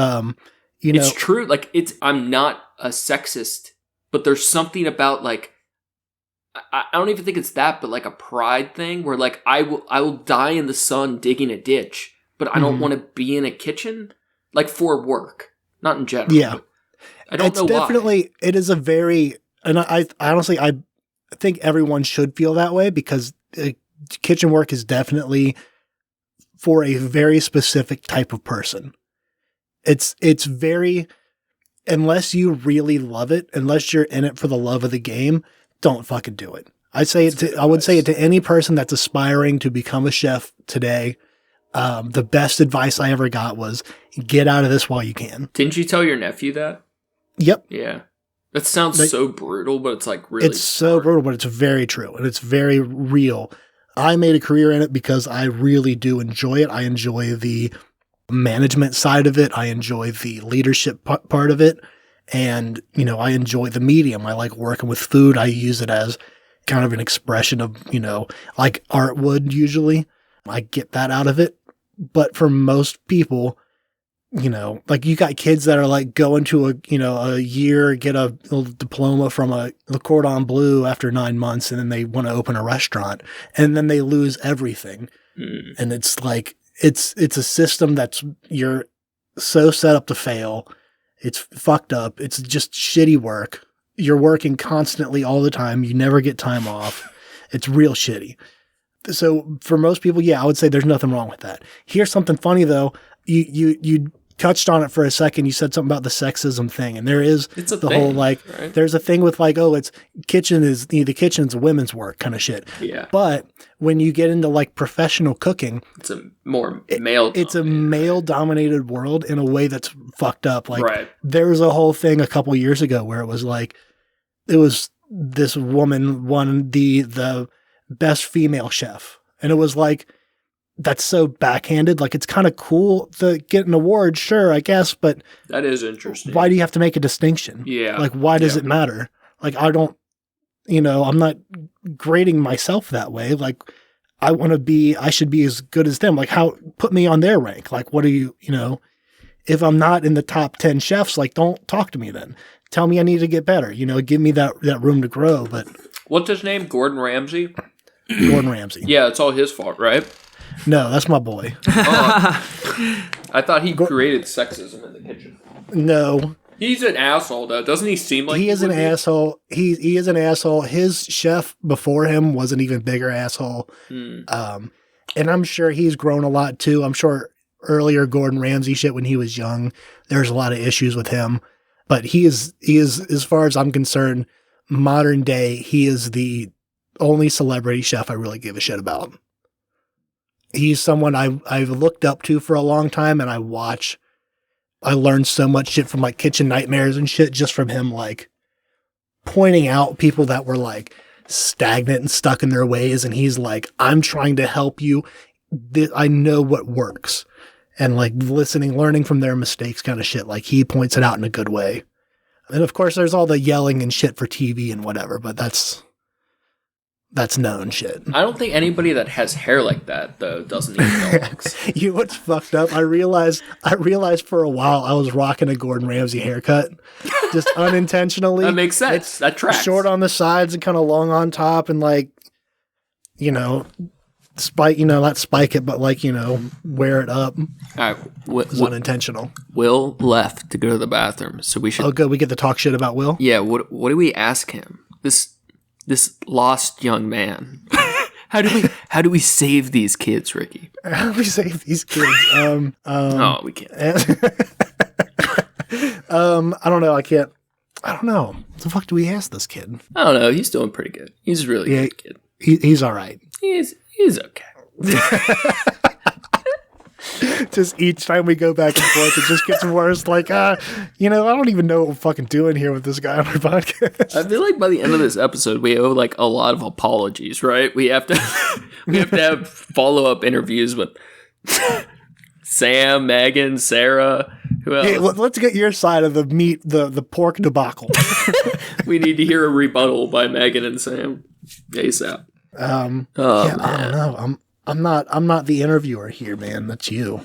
It's true. Like I'm not a sexist, but there's something about like I don't even think it's that, but like a pride thing where like I will die in the sun digging a ditch, but I don't want to be in a kitchen like for work, not in general. Yeah, I don't know definitely why. It is a very, and I honestly I think everyone should feel that way because kitchen work is definitely for a very specific type of person. It's very, unless you really love it, unless you're in it for the love of the game, don't fucking do it. I would say it to any person that's aspiring to become a chef today. The best advice I ever got was get out of this while you can. Didn't you tell your nephew that? Yep. Yeah. That sounds so brutal, but it's like really It's so brutal, but it's very true and it's very real. I made a career in it because I really do enjoy it. I enjoy the management side of it. I enjoy the leadership part of it. And, you know, I enjoy the medium. I like working with food. I use it as kind of an expression of, you know, like art would usually. I get that out of it. But for most people, you know, like you got kids that are like going to a year, get a diploma from the Cordon Bleu after 9 months, and then they want to open a restaurant, and then they lose everything. And it's like, it's a system you're so set up to fail. It's fucked up. It's just shitty work. You're working constantly all the time. You never get time off. It's real shitty. So for most people, yeah, I would say there's nothing wrong with that. Here's something funny though. You touched on it for a second. You said something about the sexism thing, and there is whole like, right? There's a thing with like, oh, the kitchen's a women's work kind of shit. Yeah. But when you get into like professional cooking, it's a more male. It's a male dominated world in a way that's fucked up. Like right. There was a whole thing a couple years ago where it was this woman won the best female chef, and it was like, that's so backhanded. Like, it's kind of cool to get an award, sure, I guess, but that is interesting. Why do you have to make a distinction? Yeah. Like, why does it matter? Like, I don't, you know, I'm not grading myself that way. Like, I should be as good as them. Like, put me on their rank. Like, what are you know, if I'm not in the top 10 chefs, like, don't talk to me then. Tell me I need to get better. You know, give me that room to grow. But what's his name? Gordon Ramsay? Gordon Ramsay. Yeah, it's all his fault, right? No, that's my boy. I thought he created sexism in the kitchen. No. He's an asshole, though. Doesn't he seem like he is an asshole? He is an asshole. His chef before him was an even bigger asshole. And I'm sure he's grown a lot, too. I'm sure earlier Gordon Ramsay shit when he was young, there's a lot of issues with him. But he is, as far as I'm concerned, modern day, he is the only celebrity chef I really give a shit about. He's someone I've looked up to for a long time, and I learned so much shit from like Kitchen Nightmares and shit just from him, like pointing out people that were like stagnant and stuck in their ways. And he's like, I'm trying to help you. I know what works. And like learning from their mistakes kind of shit. Like he points it out in a good way. And of course there's all the yelling and shit for TV and whatever, but that's known shit. I don't think anybody that has hair like that, though, doesn't even know looks. You know what's fucked up? I realized for a while I was rocking a Gordon Ramsay haircut. Just unintentionally. That makes sense. That tracks. Short on the sides and kind of long on top, and like, you know, not spike it, but like, you know, wear it up. All right. It's unintentional. Will left to go to the bathroom, so we should... Oh, good. We get to talk shit about Will? Yeah, what do we ask him? This lost young man. How do we save these kids, Ricky? How do we save these kids? Oh, we can't. I don't know. I can't. I don't know. What the fuck do we ask this kid? I don't know. He's doing pretty good. He's a really good kid. He's all right. He's okay. Just each time we go back and forth, it just gets worse. Like, you know, I don't even know what we're fucking doing here with this guy on our podcast. I feel like by the end of this episode, we owe like a lot of apologies, right? We have to have follow-up interviews with Sam, Megan, Sarah. Who else? Hey, let's get your side of the pork debacle. We need to hear a rebuttal by Megan and Sam ASAP. I don't know. I'm not the interviewer here, man. That's you.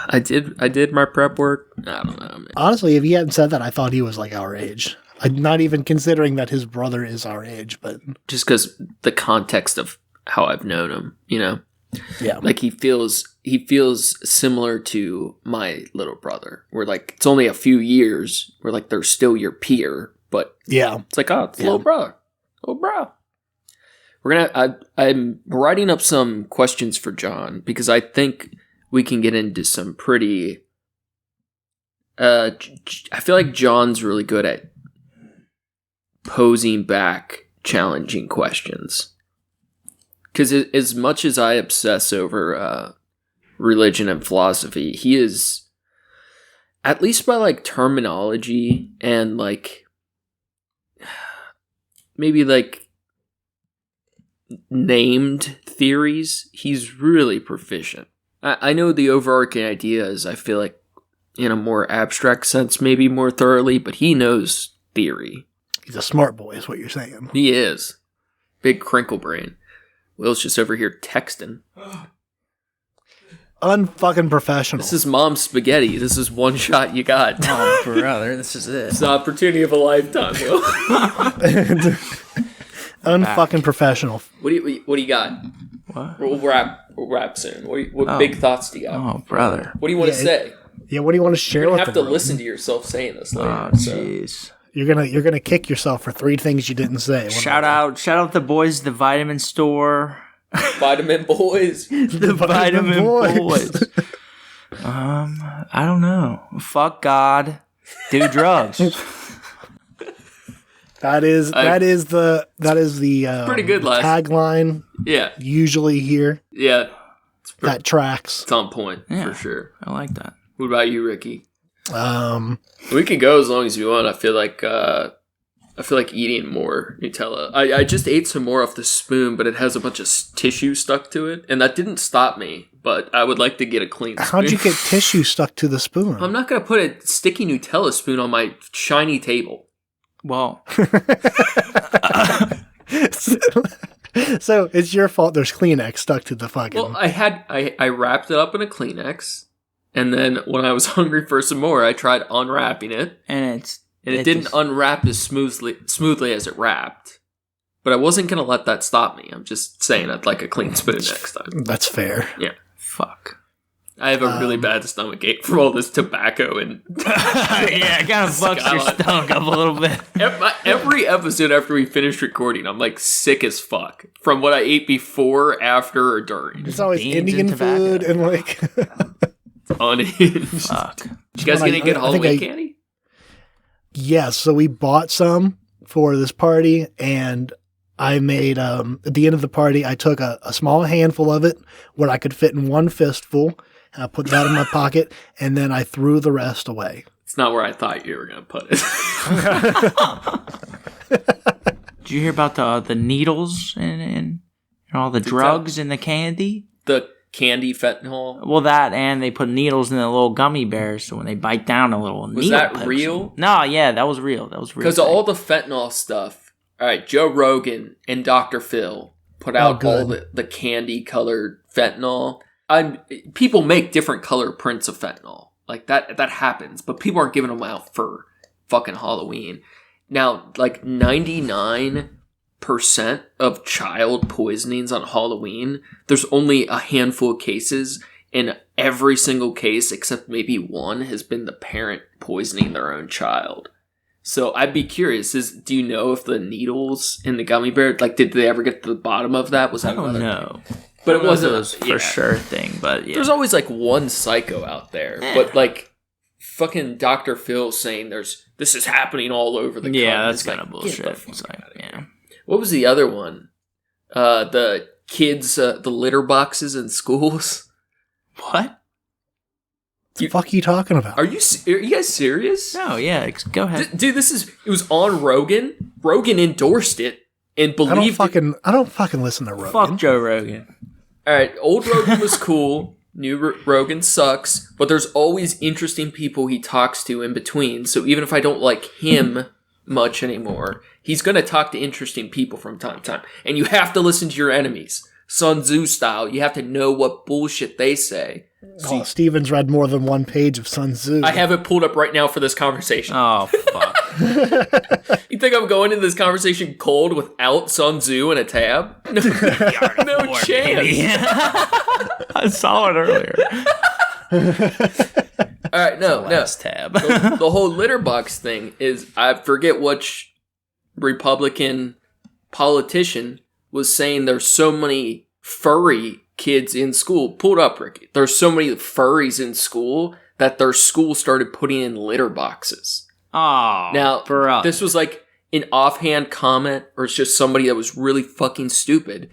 I did my prep work. I don't know, man. Honestly, if he hadn't said that, I thought he was like our age. I'm not even considering that his brother is our age, but just because the context of how I've known him, you know, yeah, like he feels similar to my little brother. Where like it's only a few years. Where like they're still your peer, but yeah, it's like it's little brother, bro. I'm writing up some questions for John because I think we can get into some pretty. I feel like John's really good at posing back challenging questions. Because as much as I obsess over religion and philosophy, he is, at least by like terminology and like maybe like named theories, he's really proficient. I know the overarching idea is I feel like in a more abstract sense, maybe more thoroughly, but he knows theory. He's a smart boy, is what you're saying. He is. Big crinkle brain. Will's just over here texting. Unfucking professional. This is mom's spaghetti. This is one shot you got. Oh, brother, this is it. It's the opportunity of a lifetime, Will. Unfucking professional. What do you got? What? We'll wrap soon. What big thoughts do you got? Oh, brother. What do you want to say? Yeah, what do you want to share You're with gonna have them? to listen to yourself saying this later. Oh, jeez. You're gonna kick yourself for 3 things you didn't say. Shout out the boys, the vitamin store. Vitamin boys. The vitamin boys. I don't know. Fuck God. Do drugs. That is the pretty good tagline. Yeah. Usually here. Yeah. That tracks. It's on point, Yeah, for sure. I like that. What about you, Ricky? We can go as long as you want. I feel like eating more Nutella. I just ate some more off the spoon, but it has a bunch of tissue stuck to it, and that didn't stop me. But I would like to get a clean spoon. How'd you get tissue stuck to the spoon? I'm not going to put a sticky Nutella spoon on my shiny table. Well, so it's your fault there's Kleenex stuck to the fucking... Well, I wrapped it up in a Kleenex, and then when I was hungry for some more, I tried unwrapping it. And it didn't unwrap as smoothly as it wrapped. But I wasn't going to let that stop me. I'm just saying I'd like a clean spoon next time. That's fair. Yeah. Fuck. I have a really bad stomach ache from all this tobacco and... yeah, it kind of fucks your stomach up a little bit. Every episode after we finish recording, I'm like sick as fuck. From what I ate before, after, or during. It's always Indian food and like... Unhinged. Fuck. Did you guys get any good Halloween candy? Yes, so we bought some for this party, and I made, at the end of the party, I took a small handful of it, what I could fit in one fistful, and I put that in my pocket, and then I threw the rest away. It's not where I thought you were going to put it. Did you hear about the needles and all the drugs in the candy? The candy fentanyl? Well, that, and they put needles in the little gummy bears, so when they bite down a little was that real? No, yeah, that was real. That was real. Because all the fentanyl stuff, all right, Joe Rogan and Dr. Phil put out all the candy-colored fentanyl. People make different color prints of fentanyl. Like, that happens. But people aren't giving them out for fucking Halloween. Now, like, 99% of child poisonings on Halloween, there's only a handful of cases. And every single case, except maybe one, has been the parent poisoning their own child. So I'd be curious, do you know if the needles in the gummy bear, like, did they ever get to the bottom of that? Was that I don't know. But it wasn't a for sure thing, but yeah. There's always like one psycho out there. Yeah. But like fucking Dr. Phil saying this is happening all over the country. Yeah, that's kind of bullshit. It's like, yeah. What was the other one? The kids, the litter boxes in schools. What? The fuck are you talking about? Are you guys serious? No, yeah, go ahead. Dude, it was on Rogan. Rogan endorsed it and believed I don't fucking listen to Rogan. Fuck Joe Rogan. All right, old Rogan was cool. New Rogan sucks. But there's always interesting people he talks to in between. So even if I don't like him much anymore, he's going to talk to interesting people from time to time. And you have to listen to your enemies. Sun Tzu style. You have to know what bullshit they say. Oh, Steven's read more than one page of Sun Tzu. I have it pulled up right now for this conversation. Oh, fuck. You think I'm going into this conversation cold without Sun Tzu and a tab? No chance. I saw it earlier. All right, no. Tab. The whole litter box thing is, I forget which Republican politician was saying there's so many furry kids in school. Pull it up, Ricky. There's so many furries in school that their school started putting in litter boxes. Oh, now, bro. This was like an offhand comment, or it's just somebody that was really fucking stupid.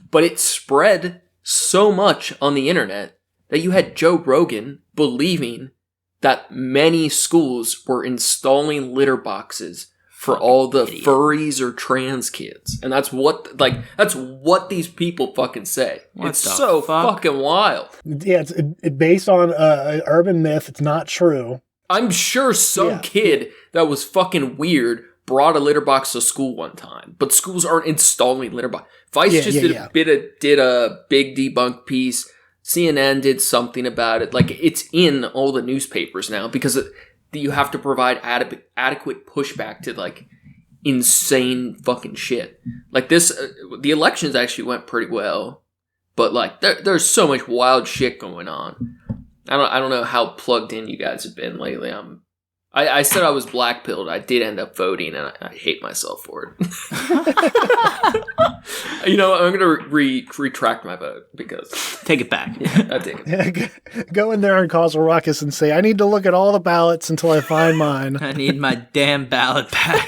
But it spread so much on the internet that you had Joe Rogan believing that many schools were installing litter boxes for all the furries or trans kids. And that's what these people fucking say. It's so fucking wild. Yeah, it's based on an urban myth. It's not true. I'm sure some kid that was fucking weird brought a litter box to school one time, but schools aren't installing litter box. Vice did a big debunk piece. CNN did something about it. Like, it's in all the newspapers now because you have to provide adequate pushback to, like, insane fucking shit. Like, this, the elections actually went pretty well, but, like, there's so much wild shit going on. I don't know how plugged in you guys have been lately. I said I was black-pilled. I did end up voting, and I hate myself for it. You know, I'm going to retract my vote because... Take it back. Yeah, I take it. Go in there and cause a ruckus and say, I need to look at all the ballots until I find mine. I need my damn ballot back.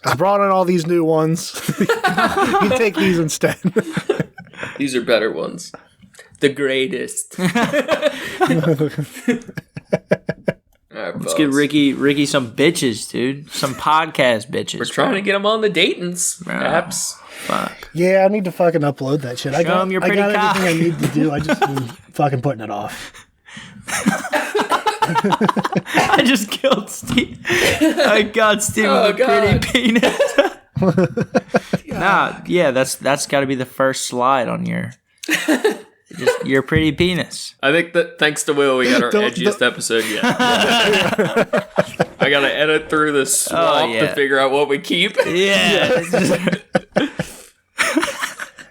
I brought in all these new ones. You take these instead. These are better ones. The greatest. Right, let's get Ricky some bitches, dude. Some podcast bitches. We're trying to get them on the datings apps. Fuck. Yeah, I need to fucking upload that shit. I got everything I need to do. I just been fucking putting it off. I just killed Steve. I got Steve with a pretty penis. Nah, yeah, that's got to be the first slide on your... Just your pretty penis. I think that thanks to Will, we got our edgiest episode yet. I gotta edit through the swamp to figure out what we keep. Yeah.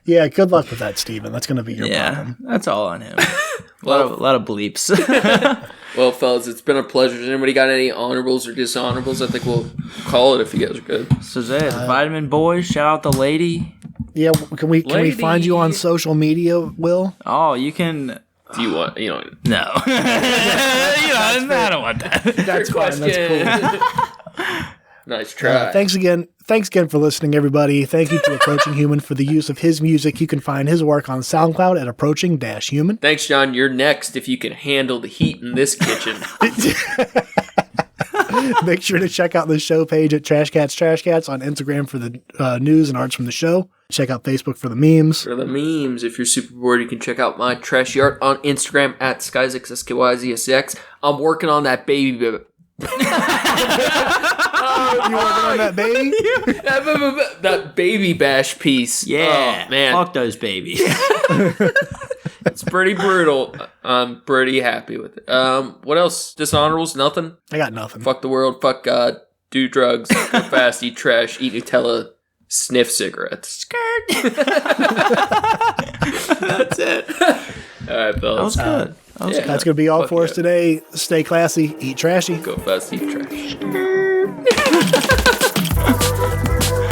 Yeah, good luck with that, Steven. That's gonna be your problem. That's all on him. A lot of bleeps. Well, fellas, it's been a pleasure. Has anybody got any honorables or dishonorables? I think we'll call it if you guys are good. So Zed, Vitamin Boys, shout out the lady. Yeah, can we find you on social media, Will? Oh, you can. Do you want? No. I don't want that. That's fine. That's cool. Nice try. Thanks again for listening, everybody. Thank you to Approaching Human for the use of his music. You can find his work on SoundCloud at Approaching-Human. Thanks, John. You're next if you can handle the heat in this kitchen. Make sure to check out the show page at Trashcats on Instagram for the news and arts from the show. Check out Facebook for the memes. For the memes, if you're super bored, you can check out my trashy art on Instagram at SkyZXSKYZSX. I'm working on that baby. You working on that baby? That baby bash piece. Yeah. Oh, man. Fuck those babies. It's pretty brutal. I'm pretty happy with it. What else? Dishonorables? Nothing? I got nothing. Fuck the world. Fuck God. Do drugs. Go fast. Eat trash. Eat Nutella. Sniff cigarettes. Skirt. That's it. All right, fellas. That was good. That's going to be all for us today. Stay classy. Eat trashy. Go fast. Eat trash.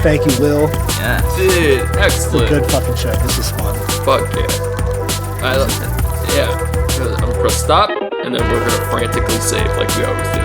Thank you, Will. Yeah. Dude, excellent. Good fucking show. This is fun. Fuck yeah. I'm going to press stop, and then we're going to frantically save like we always do.